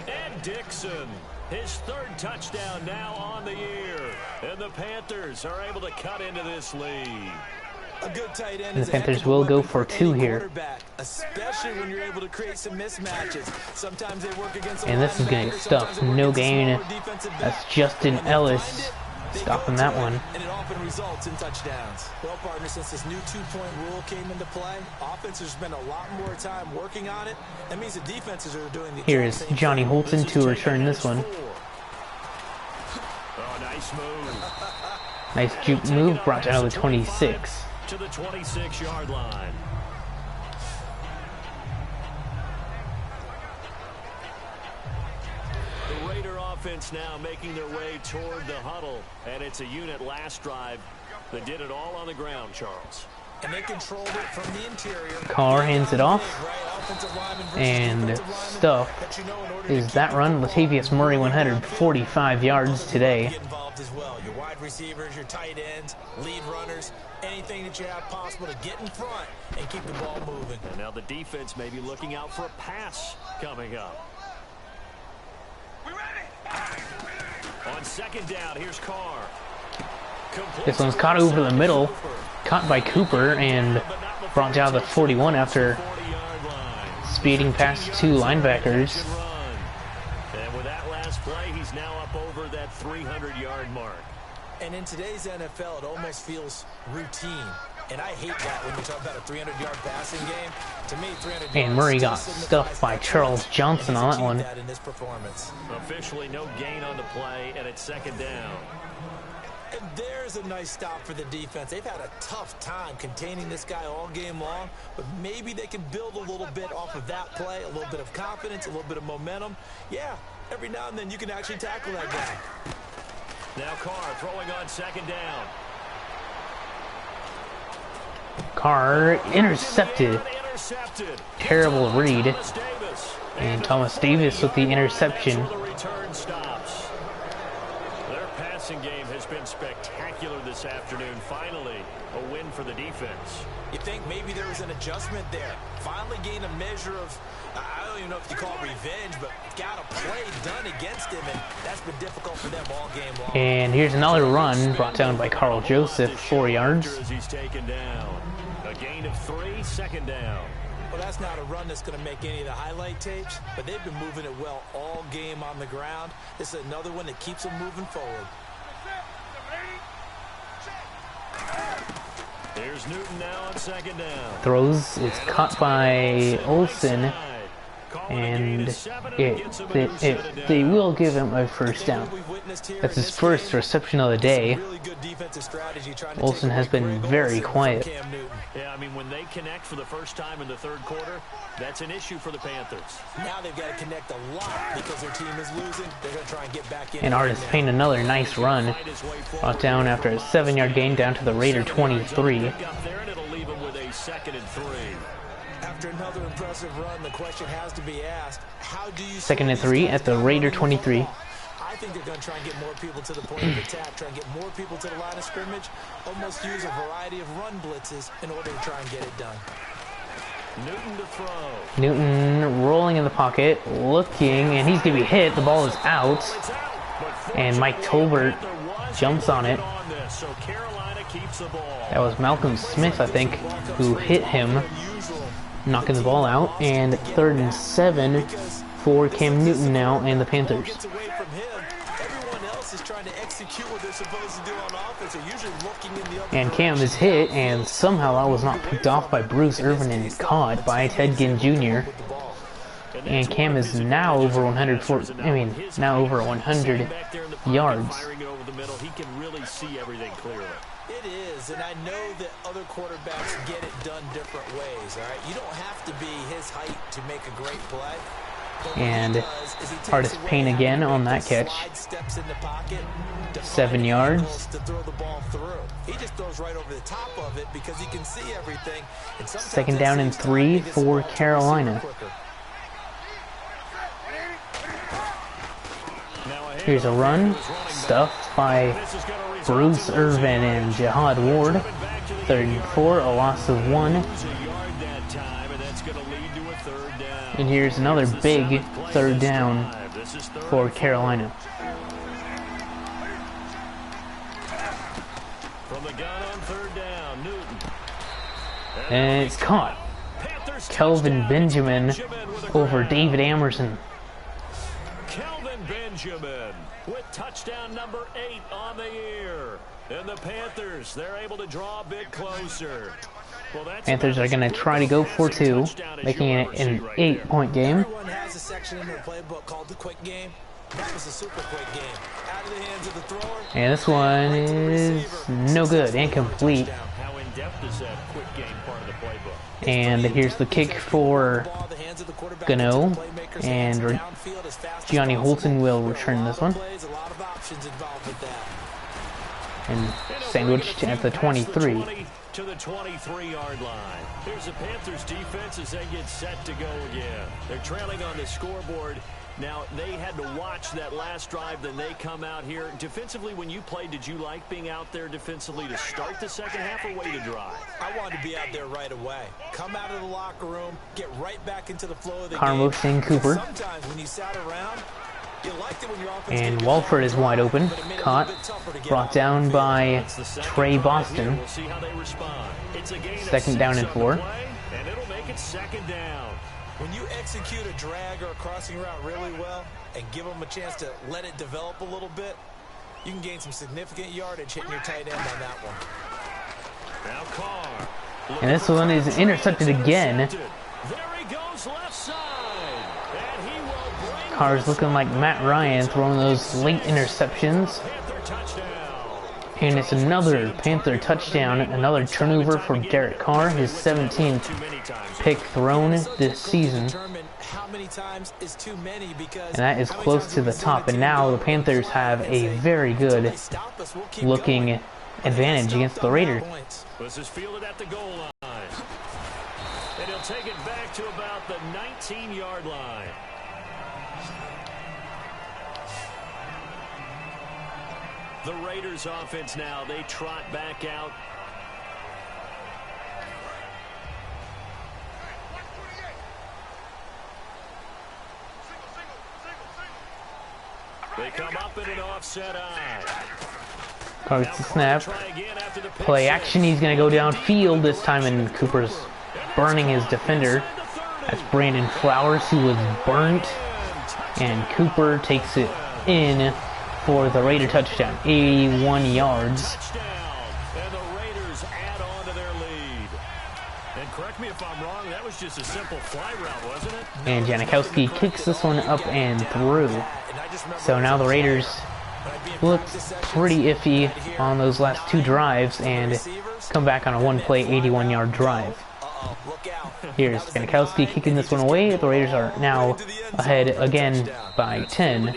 And Dixon, his third touchdown now on the year. And the Panthers are able to cut into this lead. A good tight end. And the Panthers will go for two here. Especially when you're able to create some mismatches. Sometimes they work against. And this is getting stuffed. No gain. That's Justin Ellis stopping that one. And it often results in touchdowns. Well, partner, since this new two-point rule came into play, offenses spend a lot more time working on it. That means the defenses are doing the. Here is Johnny Holton to return this one. Oh, nice move. Nice juke move, brought down to the 26. To the 26-yard line. The Raider offense now making their way toward the huddle, and it's a unit last drive that did it all on the ground, Charles. And they controlled it from the interior. Carr hands it off, and stuff is that run. Latavius Murray 145 yards today. Get involved as well. Your wide receivers, your tight ends, lead runners, anything that you have possible to get in front and keep the ball moving. And now the defense may be looking out for a pass coming up. On second down, here's Carr. This one's caught over the middle, caught by Cooper, and brought down to the 41 after speeding past two linebackers. And with that last play, he's now up over that 300-yard mark. And in today's NFL, it almost feels routine. And I hate that when you talk about a 300-yard passing game. To me, 300 yards. And Murray got stuffed by Charles Johnson on that one. In this performance. Officially no gain on the play, and it's second down. And there's a nice stop for the defense. They've had a tough time containing this guy all game long, but maybe they can build a little bit off of that play, a little bit of confidence, a little bit of momentum. Yeah, every now and then you can actually tackle that guy. Now Carr throwing on second down. Carr intercepted. Terrible read. And Thomas Davis with the interception. Passing game has been spectacular this afternoon. Finally, a win for the defense. You think maybe there was an adjustment there. Finally gained a measure of, I don't even know if you call it revenge, but got a play done against him, and that's been difficult for them all game long. And here's another run brought down by Carl Joseph, 4 yards. He's taken down. A gain of 3, second down. Well, that's not a run that's going to make any of the highlight tapes, but they've been moving it well all game on the ground. This is another one that keeps them moving forward. Here's Newton now on second down. Throws is caught by Olsen And they will give him a first down. That's his first reception of the day. Olsen has been very quiet. Yeah, I mean, when they connect for the first time in the third quarter, that's an issue for the Panthers. Now they've got to connect a lot because their team is losing. They're going to try and get back in. And Artis Payne, another nice run. Brought down after a 7-yard gain down to the Raider 23. Second and 3. After another impressive run, the question has to be asked, how do you... Second and 3 at the Raider 23. I think they're going to try and get more people to the point of attack, try and get more people to the line of scrimmage, almost use a variety of run blitzes in order to try and get it done. Newton to throw. Newton rolling in the pocket, looking, and he's going to be hit. The ball is out. And Mike Tolbert jumps on it. So Carolina keeps the ball. That was Malcolm Smith, I think, who hit him, knocking the ball out. And 3rd and 7 for Cam Newton now and the Panthers. And Cam is hit, and somehow that was not picked off by Bruce Irvin and caught by Ted Ginn Jr. And Cam is now over 100 yards. He can really see everything clearly. It is, and I know that other quarterbacks get it done different ways, all right? You don't have to be his height to make a great play. And Artis Payne again on that catch. 7 yards. To throw the ball through. He just throws right over the top of it because he can see everything. And 2nd down and 3 for Carolina. Here's a run, stuffed by Bruce Irvin and Jihad Ward. 3rd and 4, a loss of 1. And here's another big 3rd down for Carolina. And it's caught. Kelvin Benjamin over David Amerson. Benjamin with touchdown number 8 on the year. And the Panthers, they're able to draw a bit closer. Well, Panthers are going to try to go for 2, making it an 8-point game. Everyone has a section in their playbook called the quick game. That was a super quick game. Out of the hands of the thrower. And this one is no good, incomplete. How in-depth is that quick game part of the playbook? And here's the kick for Gano, and Gianni Holton will return this one. And sandwiched at the 23. To the 23-yard line. Here's the Panthers defense as they get set to go again. They're trailing on the scoreboard. Now, they had to watch that last drive, then they come out here. Defensively, when you played, did you like being out there defensively to start the second half or wait to drive? I wanted to be out there right away. Come out of the locker room, get right back into the flow of the Carmo game. Cooper. Sometimes when you sat around, you liked it when your offense And Walford is wide open. Caught. Brought down by Trey Boston. 2nd down and 4. And it'll make it 2nd down. When you execute a drag or a crossing route really well and give them a chance to let it develop a little bit, you can gain some significant yardage hitting your tight end on that one. Now Carr. And this one is intercepted again. There he goes left side. And he will bring Carr's looking like Matt Ryan throwing those late interceptions. Panther touchdown. And it's another Panther touchdown, another turnover for Derek Carr, his 17th pick thrown this season. And that is close to the top. And now the Panthers have a very good looking advantage against the Raiders. This is fielded at the goal line. And he'll take it back to about the 19-yard line. The Raiders offense now, they trot back out. They come up in an offset eye. Carr gets the snap. Play action. He's going to go downfield this time, and Cooper's burning his defender. That's Brandon Flowers, who was burnt. And Cooper takes it in for the Raider touchdown. 81 yards. And the Raiders add on to their lead. And correct me if if I'm wrong, that was just a simple fly route, wasn't it? And Janikowski kicks this one up and through. So now the Raiders looked pretty iffy on those last two drives and come back on a one-play 81-yard drive. Here's Janikowski kicking this one away. The Raiders are now ahead again by 10,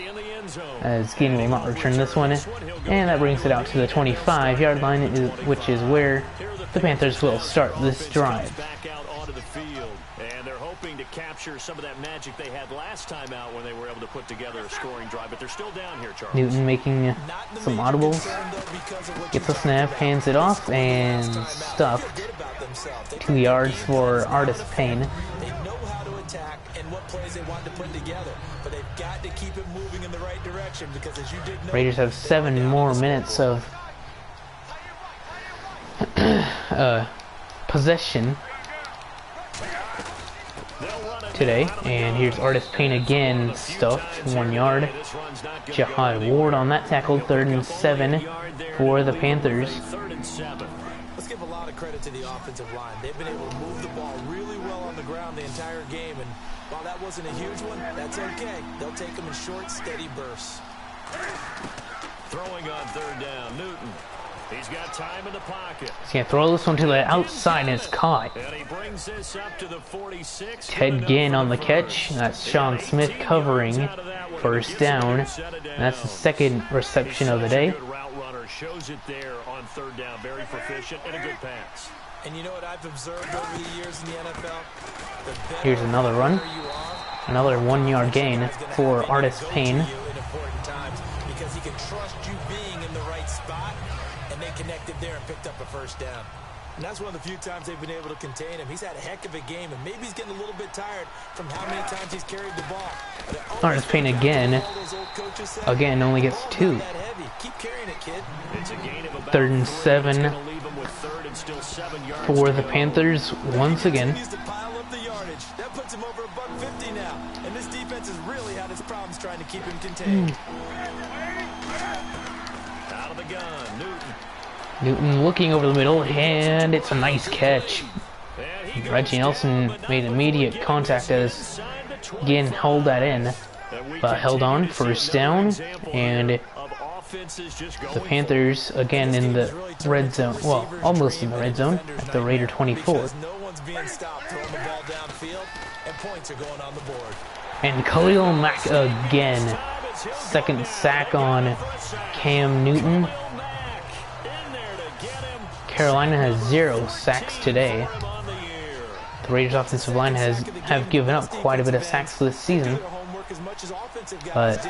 as Geen will not return this one, and that brings it out to the 25-yard line, which is where the Panthers will start this drive. And they're hoping to capture some of that magic they had last time out when they were able to put together a scoring drive, but they're still down here, Charles. Newton making some audibles, gets a snap, hands it off, and stuffed. 2 yards for Artis Payne. They know how to attack and what plays they want to put together, but they've got to keep it moving in the right direction because, as you did know, Raiders have 7 more minutes of possession today, and here's Artis Payne again, stuffed, 1 yard. Jahai Ward on that tackle, 3rd and 7 for the Panthers. Let's give a lot of credit to the offensive line. They've been able to move the ball really well on the ground the entire game, and while that wasn't a huge one, that's okay. They'll take them in short, steady bursts. Throwing on 3rd down, Newton. He's got time in the pocket. He's going to throw this one to the outside, and it's caught. And he brings this up to the 46. Ted Ginn on the catch. That's Sean Smith covering. 1st down. And that's the 2nd reception of the day. Route runner shows it there on 3rd down. Very proficient and a good pass. And you know what I've observed over the years in the NFL? Here's another run. Another 1 yard gain for Artis Payne. In important times because he can trust you being in the right spot. And they connected there and picked up a 1st down. And that's one of the few times they've been able to contain him. He's had a heck of a game, and maybe he's getting a little bit tired from how many times he's carried the ball. Artis Payne again. Again, only gets 2. Keep carrying it, kid. 3rd and 7 for the Panthers once again. Needs to pile up the yardage. That puts him over $150 now. And this defense has really had its problems trying to keep him contained. Out of the gun, Newton. Newton looking over the middle, and it's a nice catch. Reggie Nelson made immediate contact as Ginn held that in, but held on, 1st down, and the Panthers again in the red zone, well, almost in the red zone, at the Raider 24. And Khalil Mack again, 2nd sack on Cam Newton. Carolina has 0 sacks today. The Raiders offensive line have given up quite a bit of sacks this season. But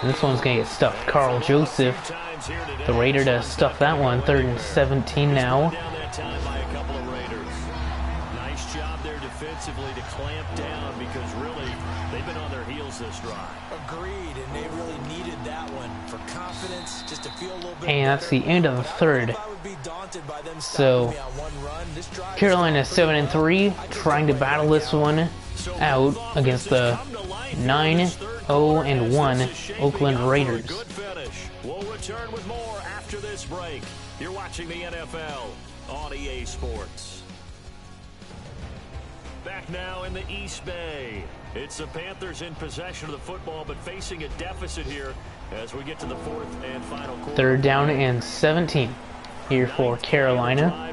this one's going to get stuffed. Carl Joseph, the Raider, to stuff that one. 3rd and 17 now. Nice job there defensively to clamp down because really they've been on their heels this drive. Agreed, and they really needed that one for confidence, just to feel a little bit. And that's the end of the 3rd. So Carolina 7-3, trying to battle this one out against the 9-0-1 Oakland Raiders. We'll return with more after this break. You're watching the NFL on EA Sports. Back now in the East Bay. It's the Panthers in possession of the football, but facing a deficit here as we get to the 4th and final quarter. 3rd down and 17 here for Carolina.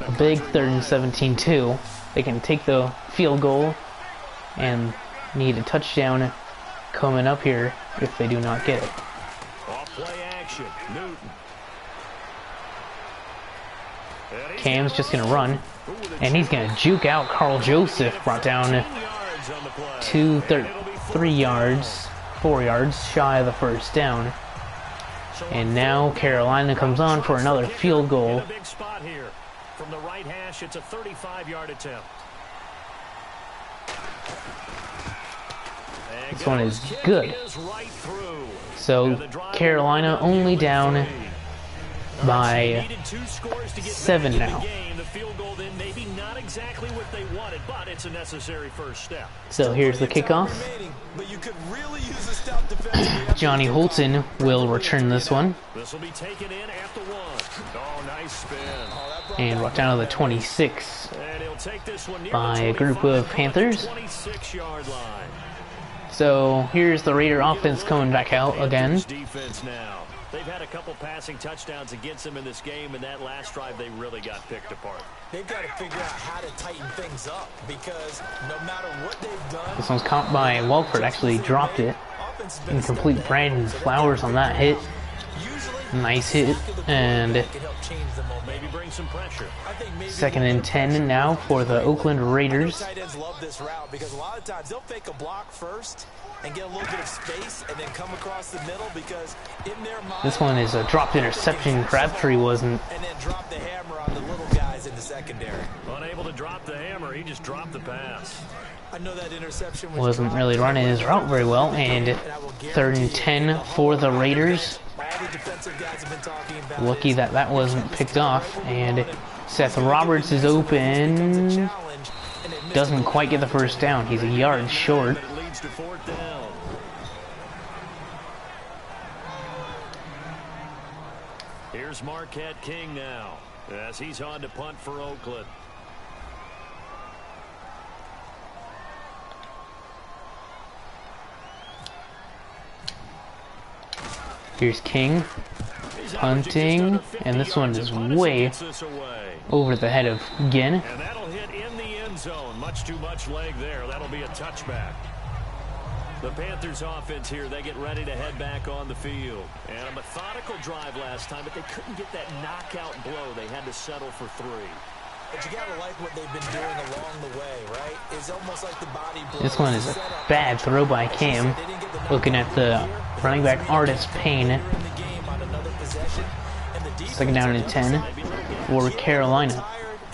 A big 3rd and 17 too. They can take the field goal and need a touchdown coming up here if they do not get it. Off play action, Newton. Cam's just going to run, and he's going to juke out Carl Joseph, brought down 3 yards, 4 yards shy of the 1st down. And now Carolina comes on for another field goal. Big spot here. From the right hash, it's a 35-yard attempt. This one is good. So Carolina only down by Needed 2 scores to get 7 back in now. the game. The field goal then maybe not exactly what they wanted, but it's a necessary first step. So here's the kickoff. But you could really use a stout defensive Johnny Holton will return this one. This will be taken in after 1. Oh, nice spin. And brought down to the 26 And he'll take this one near by the a group of 25, Panthers. 26-yard line. So here's the Raider offense coming back out again. Defense now. They've had a couple passing touchdowns against them in this game, and that last drive they really got picked apart. They've got to figure out how to tighten things up because no matter what they've done. This one's caught by Walford, actually dropped it. Incomplete. Brandon Flowers on that hit. Nice hit. And Maybe bring some pressure. 2nd and 10 now for the Oakland Raiders. Tight ends love this route because a lot of times they'll fake a block first and get a little bit of space and then come across the middle because in their mind. This one is a dropped interception. Crabtree wasn't. And then drop the hammer on the little guys in the secondary. Unable to drop the hammer, he just dropped the pass. I know that interception Wasn't really running his route very well. And 3rd and 10 for the Raiders. Lucky that that wasn't picked off. And Seth Roberts is open. Doesn't quite get the first down. He's a yard short. But it leads to 4th down. Here's Marquette King now, as he's on to punt for Oakland. Here's King punting, and this one is way over the head of Ginn. And that'll hit in the end zone. Much too much leg there. That'll be a touchback. The Panthers offense here, they get ready to head back on the field. And a methodical drive last time, but they couldn't get that knockout blow. They had to settle for 3. But you gotta like what they've been doing along the way, right? It's almost like the body blow. This one is a bad throw by Cam. Looking at the running back Artist Payne. 2nd down and 10 for Carolina.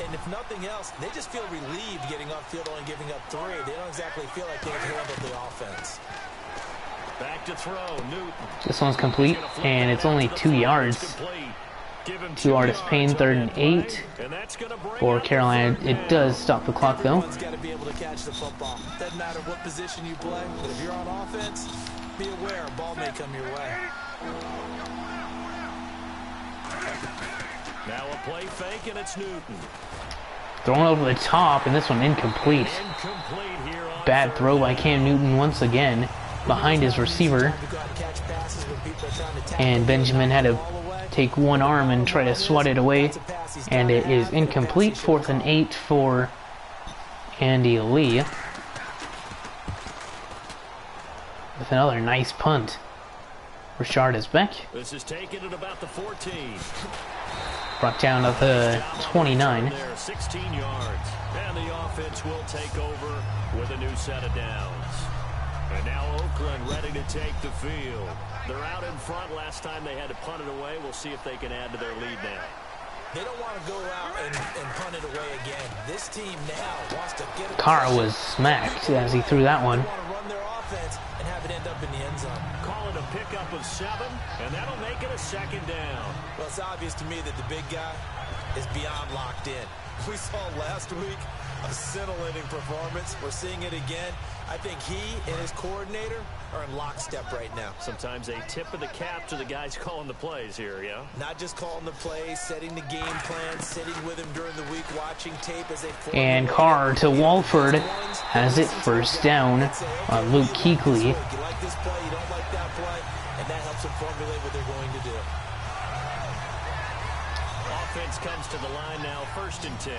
And if nothing else, they just feel relieved getting off field only giving up 3. They don't exactly feel like they've handled the offense. Back to throw, Newton. This one's complete, and it's only 2 yards. To Artist Payne, 3rd and 8 for Carolina. It does stop the clock though. Everyone's got to be able to catch the football. Doesn't matter what position you play, but if you're on offense, be aware a ball may come your way. Now a play fake, and it's Newton. Thrown over the top, and this one incomplete. Bad throw by Cam Newton once again behind his receiver. And Benjamin had to take one arm and try to swat it away. And it is incomplete. 4th and 8 for Andy Lee. With another nice punt. Richard is back. This is taken at about the 14. Brought down to the 29. 16 yards. And the offense will take over with a new set of downs. And now Oakland ready to take the field. They're out in front. Last time they had to punt it away. We'll see if they can add to their lead now. They don't want to go out and punt it away again. This team now wants to get it. Carr was smacked as he threw that one. They want to run their offense and have it end up in the end zone. Call it a pickup of 7, and that'll make it a 2nd down. Well, it's obvious to me that the big guy is beyond locked in. We saw last week a scintillating performance. We're seeing it again. I think he and his coordinator are in lockstep right now. Sometimes a tip of the cap to the guys calling the plays here, yeah? Not just calling the plays, setting the game plan, sitting with him during the week, watching tape as they form. And Carr to Walford has it 1st down on Luke Kuechly. You like this play, you don't like that play, and that helps them formulate what they're going to do. Offense comes to the line now, 1st and 10.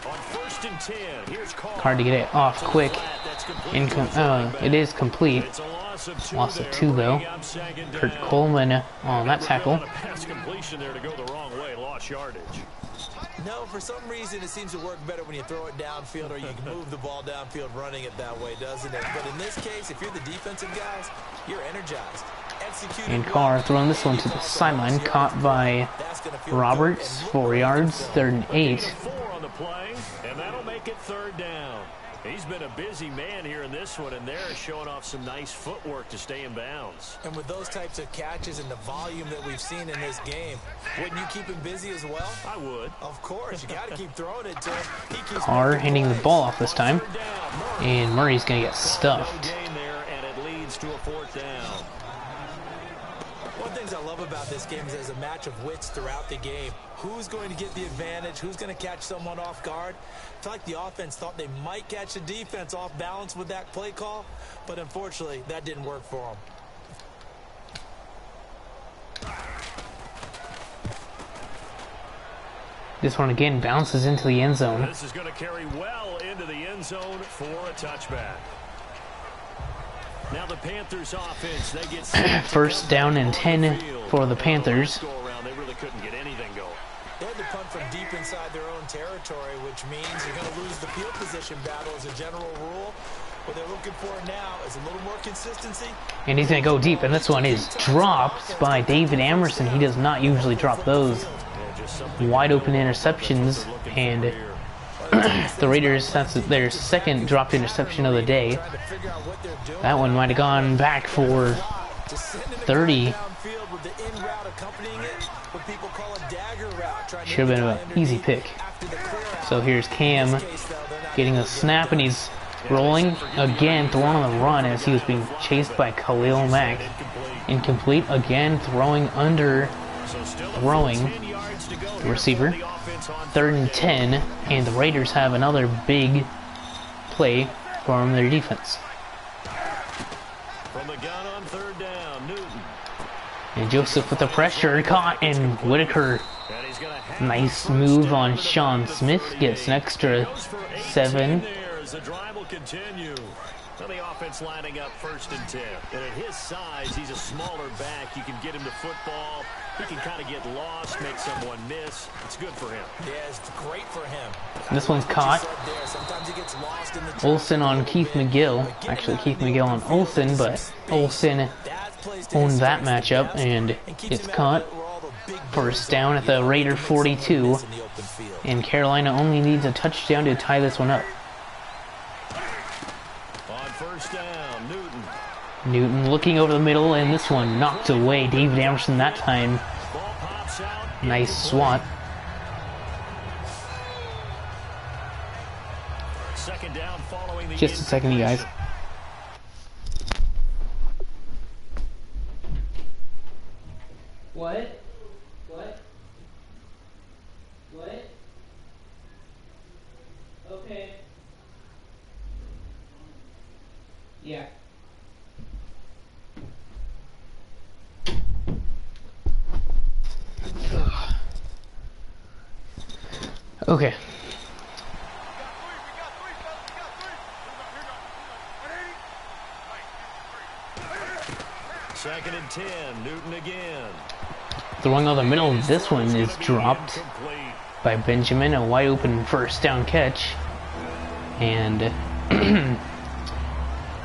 On 1st and 10, here's Carr. Hard to get it off quick. It is complete. Loss of 2 though. Kurt Coleman on that tackle. Pass completion there to go the wrong way, lost yardage. No, for some reason it seems to work better when you throw it downfield or you can move the ball downfield running it that way, doesn't it? But in this case, if you're the defensive guys, you're energized. And Carr throwing this one to the sideline, caught by Roberts, 4 yards, 3rd and 8. 4 on the play, and that'll make it 3rd down. He's been a busy man here in this one, and they're showing off some nice footwork to stay in bounds. And with those types of catches and the volume that we've seen in this game, wouldn't you keep him busy as well? I would. Of course. You got to keep throwing it to him. He keeps Carr handing the ball off this time. And Murray's going to get stuffed. Gain there, and it leads to a 4th down. One of the things I love about this game is there's a match of wits throughout the game. Who's going to get the advantage? Who's going to catch someone off guard? I feel like the offense thought they might catch the defense off balance with that play call, but unfortunately, that didn't work for them. This one again bounces into the end zone. This is going to carry well into the end zone for a touchback. Now the Panthers offense, they get 1st down and 10 for the Panthers. They really couldn't get anything going. They had to punt from deep inside their own territory, which means you're going to lose the field position battle as a general rule. What they're looking for now is a little more consistency. And he's going to go deep, and this one is dropped by David Amerson. He does not usually drop those wide open interceptions, and the Raiders, that's their 2nd dropped interception of the day. That one might have gone back for 30. Should have been an easy pick. So here's Cam getting a snap, and he's rolling again, throwing on the run as he was being chased by Khalil Mack. Incomplete again, throwing under, throwing the receiver. 3rd and 10, and the Raiders have another big play from their defense. From the gun on 3rd down, Newton. And Joseph with the pressure, caught, and Whitaker. Nice move on Sean Smith, gets an extra 7. The drive will continue. Well, the offense lining up 1st and 10. And at his size, he's a smaller back. You can get him to football. He can kind of get lost, make someone miss. It's good for him. Yeah, it's great for him. This one's caught. Olsen on Keith McGill. Actually, Keith McGill on Olsen, but Olsen owned that matchup, and it's caught. 1st down at the Raider 42. And Carolina only needs a touchdown to tie this one up. On 1st down, Newton. Newton looking over the middle, and this one knocked away. David Amerson that time. Nice swat. 2nd down following the Just a second, you guys. What? Okay. Yeah. Okay. Second and 10, Newton again. Throwing on the middle, this one is dropped by Benjamin, a wide open 1st down catch, and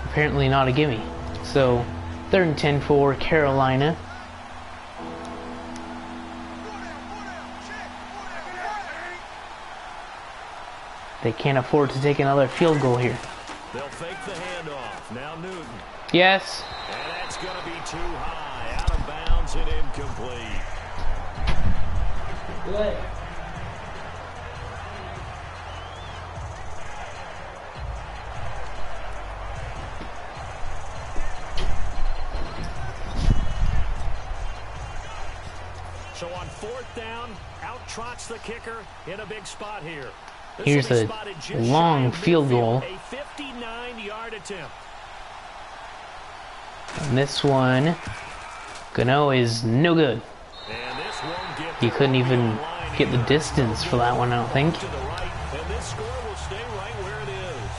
apparently not a gimme. So 3rd and 10 for Carolina. They can't afford to take another field goal here. They'll fake the handoff. Now Newton. Yes. And that's going to be too high. Out of bounds and incomplete. What? So on 4th down, out trots the kicker in a big spot here. Here's a long field goal. A 59-yard attempt. And this one, Gano is no good. And this won't get He couldn't even get the distance for that one, I don't think. to the right, and this score will stay right where it is.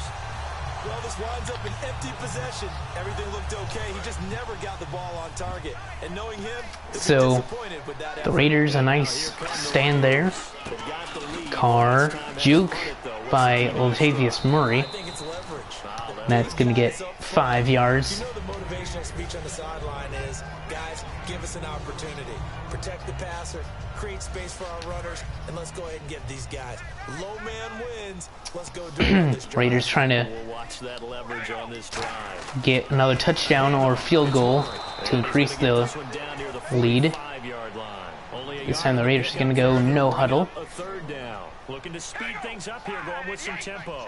Well, this winds up in empty possession. Everything looked okay. He just never got the ball on target. And knowing him, So, the Raiders, a nice stand there. Carr, juke by Latavius Murray. That's going to get 5 yards. You know the motivational speech on the sideline is, guys, give us an opportunity. Protect the passer, create space for our runners, and let's go ahead and get these guys. Low man wins. Let's go do it on this drive. Raiders trying to We'll watch that leverage on this drive. get another touchdown or field goal to increase the lead. 5-yard line. Only a This time the yard Raiders are to going to go no huddle. A third down. Looking to speed things up here, going with some tempo.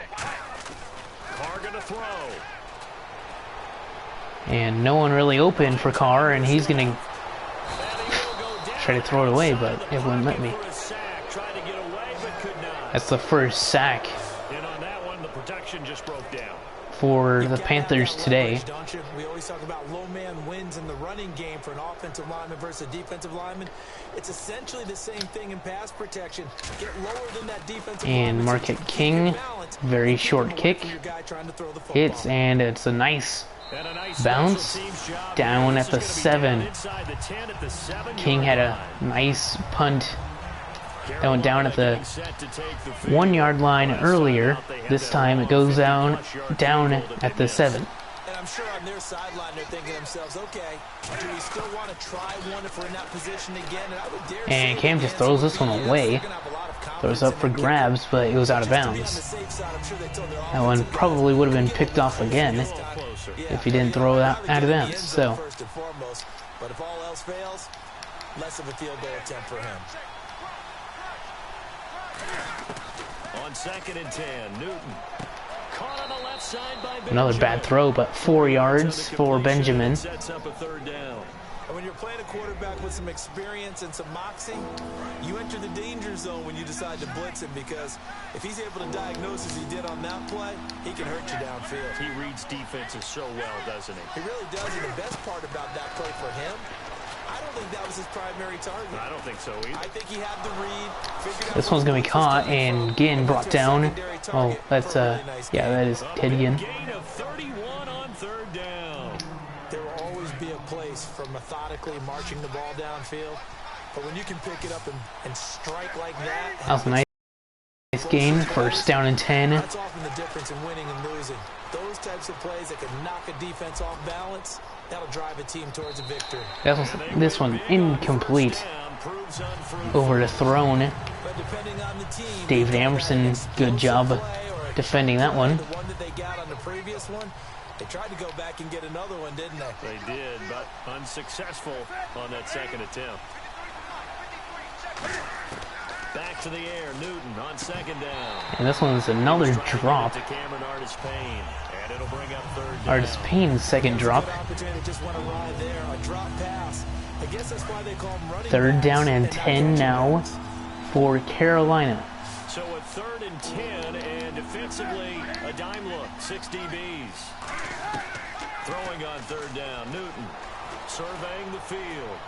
Carr going to throw. And no one really open for Carr, and he's going to try to throw it away, but it wouldn't let me. That's the first sack And on that one, the protection just broke down. for the Panthers today. We always talk about low man wins in the running game for an offensive lineman versus a defensive lineman. It's essentially the same thing in pass protection. Get lower than that defensive And lineman Marquette so you King, keep your balance. very short kick, Your guy trying to throw the football. hits, and it's a nice And a nice bounce special teams job down here. at the This is gonna be 7. down inside the 10 at the 7-yard King had a line. nice punt that went down at the Getting set to take the field. 1-yard line earlier. This time it goes down at the 7. And I'm sure on their sideline they're thinking to themselves, okay, do we still want to try one if we're in that position again? And I would dare And say Cam the just answer throws would this be one yes. away. They're gonna have a lot of Throws confidence up in for the game. grabs, but it was out of Just to be on the bounds. safe side, I'm sure they told their That one offensive probably guys, would have been get picked the off ball again Closer. if he didn't throw it out of Probably get in the bounds. end zone So first and foremost, but if all else fails, less of a field goal attempt for him. On 2nd and 10, Newton. Caught on the left side by another Benjamin. bad throw, but 4 yards for Benjamin. Sets up a third down. And when you're playing a quarterback with some experience and some moxie, you enter the danger zone when you decide to blitz him, because if he's able to diagnose as he did on that play, he can hurt you downfield. He reads defenses so well, doesn't he? He really does, and the best part about that play for him, I don't think that was his primary target. I don't think so either. I think he had the read, figured out This one's going to be caught and getting brought down. Oh, that's, for a really nice yeah, game. that is Ted again. Gain of 31 on third down. There will always be a place for methodically marching the ball downfield, but when you can pick it up and strike like that, That was a nice gain. First down and 10. that's often the difference in winning and losing. Those types of plays that can knock a defense off balance, that'll drive a team towards a victory. This one incomplete. Down proves unfruitful. Over to Throne. But depending on the team, David Amerson, good job defending that one. The one that they got on the previous one, they tried to go back and get another one, didn't they? They did, but unsuccessful on that second attempt. Back to the air, Newton on 2nd down. And this one's another drop. To Cameron Artis-Payne, and it'll bring up third down. Artis-Payne's second drop. Opportunity, just want to ride there, a drop pass. I guess that's why they call them running Third backs down and not 10 now backs. for Carolina. So a 3rd and 10, and defensively, a dime look, 6 DBs. Throwing on 3rd down, Newton surveying the field.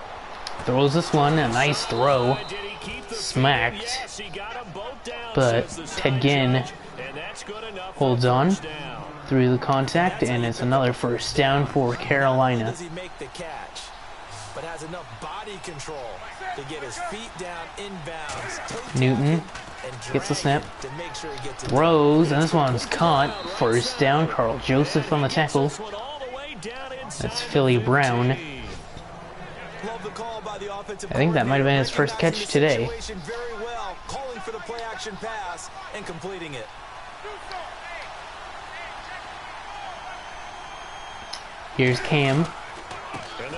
Throws this one, a nice throw. Did he keep the Smacked. field? Yes, he got them both down, But says the Ted side Ginn judge, and that's good enough for holds on first down. through the contact, and it's another first down for Carolina. Does he make the catch, but has enough body control to get his feet down inbounds. Newton And gets the snap, to make sure he gets it. throws, and this one's caught. First down, Carl Joseph on the tackle. This one all the way down inside That's Philly the Brown. 15. Love the call by the offensive I think that might have been his first catch coordinator, today. recognizing the situation very well, calling for the play action pass and completing it. Here's Cam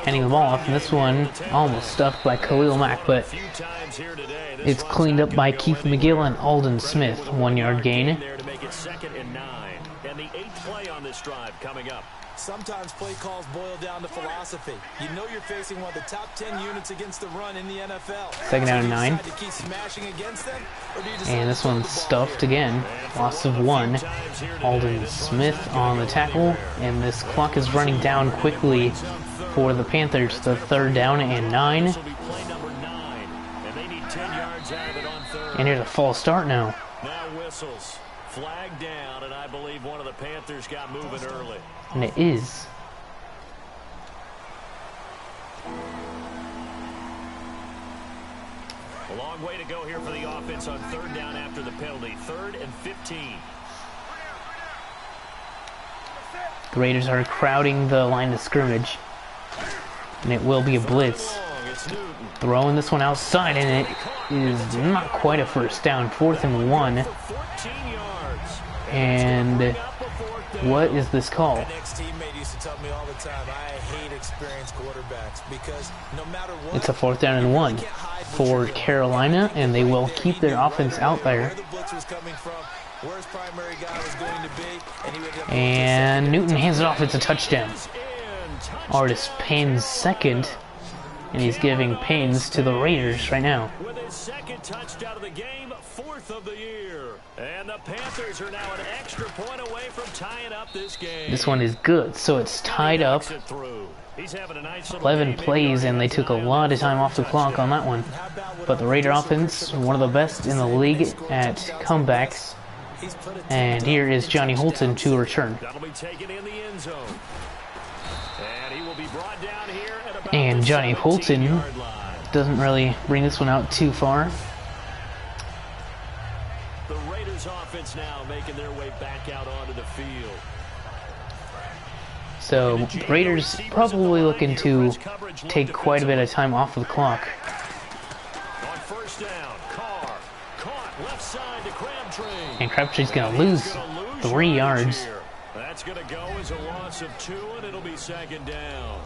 handing the ball off, and this one almost stuffed by Khalil Mack, but Few times here today, this it's one's cleaned not up by gonna go Keith anywhere. McGill and Alden Smith. 1-yard gain. There to make it 2nd and 9. And the 8th play on this drive coming up. Sometimes play calls boil down to philosophy. You know you're facing one of the top 10 units against the run in the NFL. Second down and 9. Do you decide to keep smashing against them, or do you decide And to this throw one's the ball stuffed here? again. Loss of 1. Alden Smith on the tackle, and this clock is running down quickly for the Panthers. The 3rd down and 9. This will be play number 9. And they need 10 yards out of it on 3rd. And here's a false start now. Now whistles. Flag down, and I believe one of the Panthers got moving early. And it is. A long way to go here for the offense on 3rd down after the penalty. 3rd and 15. The Raiders are crowding the line of scrimmage. And it will be a blitz. It's Throwing this one outside, and it is not quite a first down. 4th and 1. And what is this call? An ex-teammate used to tell me all the time, I hate experienced quarterbacks because no matter what, It's a 4th down and 1 for Carolina, and they will keep their offense out there. And Newton hands it off. It's a touchdown. Artis Payne's second, and he's giving Payne's to the Raiders right now. With his second touchdown of the game, 4th of the year. And the Panthers are now an extra point away from tying up this game. This one is good, so it's tied up. 11 plays, and they took a lot of time off the clock on that one. But the Raider offense, one of the best in the league at comebacks. And here is Johnny Holton to return. And Johnny Holton doesn't really bring this one out too far. The Raiders offense now making their way back out onto the field. So Raiders probably looking to take quite a bit of time off of the clock. On first down, Carr caught left side to Crabtree. And Crabtree's going to lose 3 yards. That's going to go as a loss of 2, and it'll be 2nd down.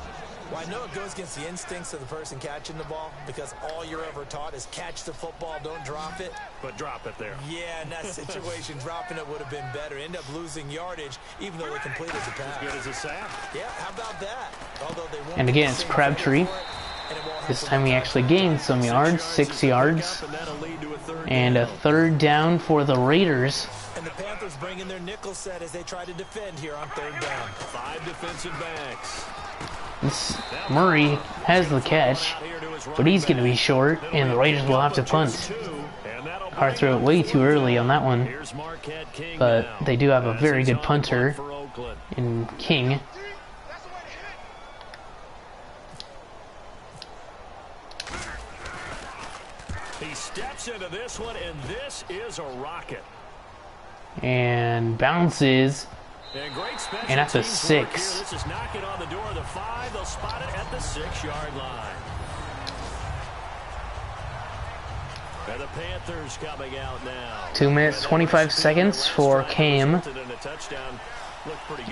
Well, I know it goes against the instincts of the person catching the ball because all you're ever taught is catch the football, don't drop it. But drop it there. Yeah, in that situation, dropping it would have been better. End up losing yardage, even though they completed the pass. As good as a sack. Yeah, how about that? Although they won't And again, it's Crabtree. This time he actually gained some yards, 6 yards. And a 3rd down for the Raiders. And the Panthers bring in their nickel set as they try to defend here on 3rd down. 5 defensive backs. Murray has the catch, but he's going to be short, and the Raiders will have to punt. Carr threw it way too early on that one, but they do have a very good punter in King. He steps into this one, and this is a rocket. And bounces. And that's a 6. This is knocking on the door of the 5. They'll spot it at the 6-yard line. And the Panthers coming out now. 2 minutes, 25 seconds for Cam.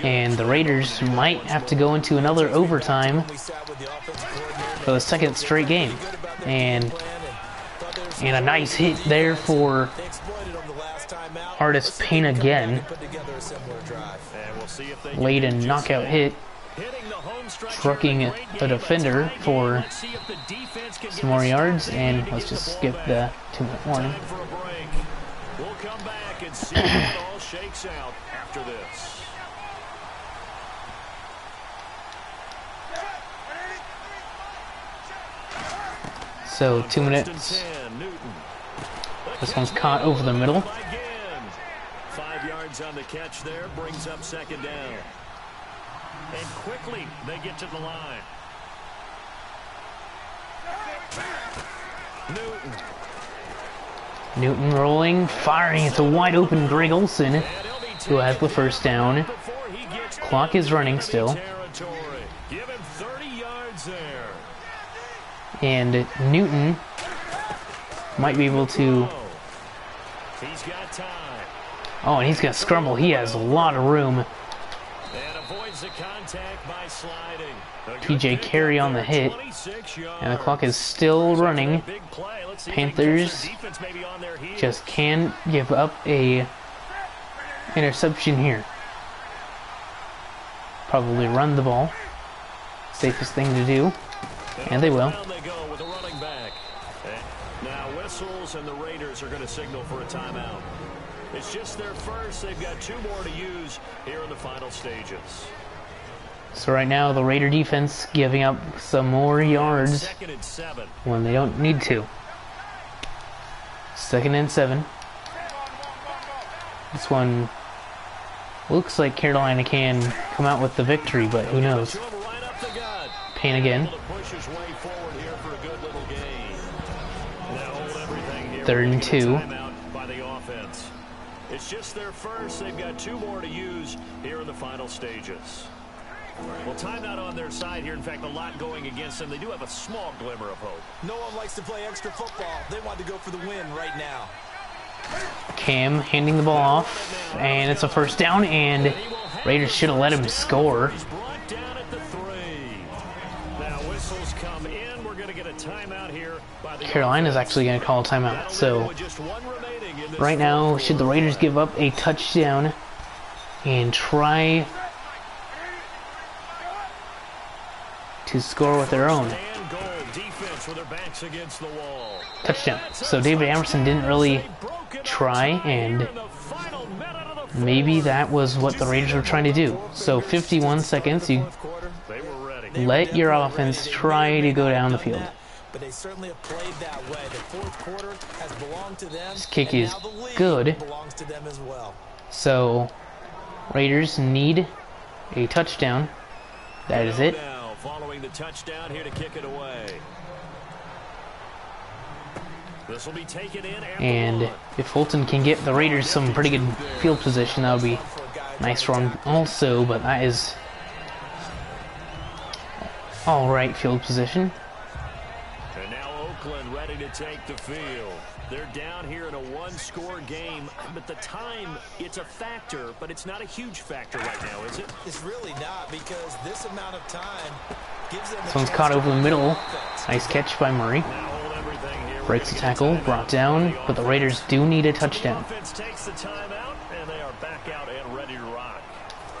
And the Raiders might have to go into another overtime for the 2nd straight game. And a nice hit there for Artis Payne again. Late and knockout hit. Trucking a defender for some more yards. And let's just skip the 2-minute warning. We'll come back and see how it all shakes out after this. So 2 minutes. This one's caught over the middle. 5 yards on the catch there, brings up 2nd down. And quickly they get to the line. Newton rolling, firing. It's a wide open Greg Olsen who has the 1st down. Clock is running still. Give him 30 yards there. And Newton might be able to... He's got time. Oh, and he's going to scramble. He has a lot of room. And avoids the contact by sliding. PJ Carey on the hit. And the clock is still running. Panthers just can't give up a interception here. Probably run the ball. Safest thing to do. And they will. Now whistles and the Raiders are going to signal for a timeout. It's just their first. They've got 2 more to use here in the final stages. So right now the Raider defense giving up some more yards when they don't need to. 2nd and 7. This one looks like Carolina can come out with the victory, but who knows. Payne again. 3rd and 2. It's just their first. They've got 2 more to use here in the final stages. Well, timeout on their side here. In fact, a lot going against them. They do have a small glimmer of hope. No one likes to play extra football. They want to go for the win right now. Cam handing the ball off, and it's a first down, and Raiders should have let him score. He's brought down at the 3. Now whistles come in. We're going to get a timeout here by the Carolina's actually going to call a timeout. So right now, should the Raiders give up a touchdown and try to score with their own? Touchdown. So David Amerson didn't really try, and maybe that was what the Raiders were trying to do. So 51 seconds, you let your offense try to go down the field. But they certainly have played that way. The fourth quarter has belonged to them. This kick is good. Belongs to them as well. So Raiders need a touchdown. That is it. Following the touchdown here to kick it away. This will be taken in and if Fulton can get the Raiders some pretty good field position, that would be nice for them also, but that is alright field position. And now Oakland ready to take the field. They're down here in a one-score game, but the time, it's a factor, but it's not a huge factor right now, is it? It's really not, because this amount of time gives them. This one's caught over the middle. Nice catch by Murray. Breaks the tackle, brought down, but the Raiders do need a touchdown. Offense takes the timeout, and they are back out and ready to rock.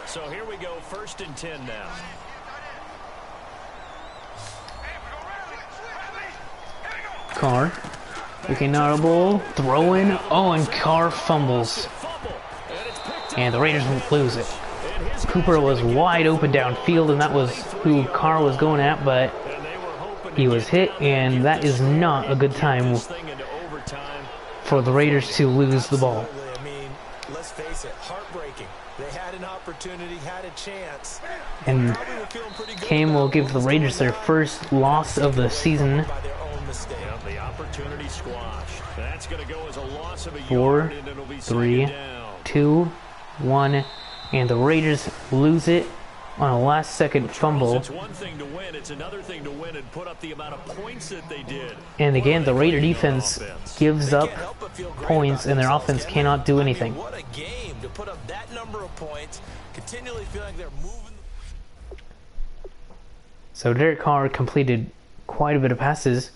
So here we go, 1st and 10 now. Carr, looking audible, throwing. Oh, and Carr fumbles. And the Raiders won't lose it. Cooper was wide open downfield, and that was who Carr was going at, but he was hit, and that is not a good time for the Raiders to lose the ball. I mean, let's face it, heartbreaking. They had an opportunity, had a chance. And Cam will give the Raiders their first loss of the season. The opportunity squashed. That's going to go as a loss of a 4, yard, and it'll be 3, 2, 1, and the Raiders lose it on a last-second fumble. It's one thing to win, it's another thing to win and put up the amount of points that they did. And again, the Raider defense gives up points, and their offense cannot do anything. What a game to put up that number of points, continually feeling like they're moving. So Derek Carr completed quite a bit of passes,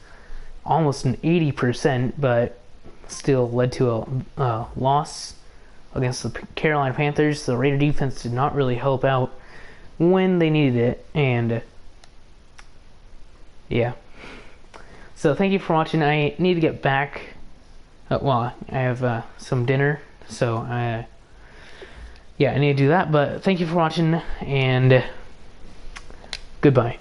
almost an 80%, but still led to a loss against the Carolina Panthers. The Raider defense did not really help out when they needed it, and yeah. So thank you for watching. I need to get back. Well, I have some dinner, so yeah, I need to do that. But thank you for watching, and goodbye.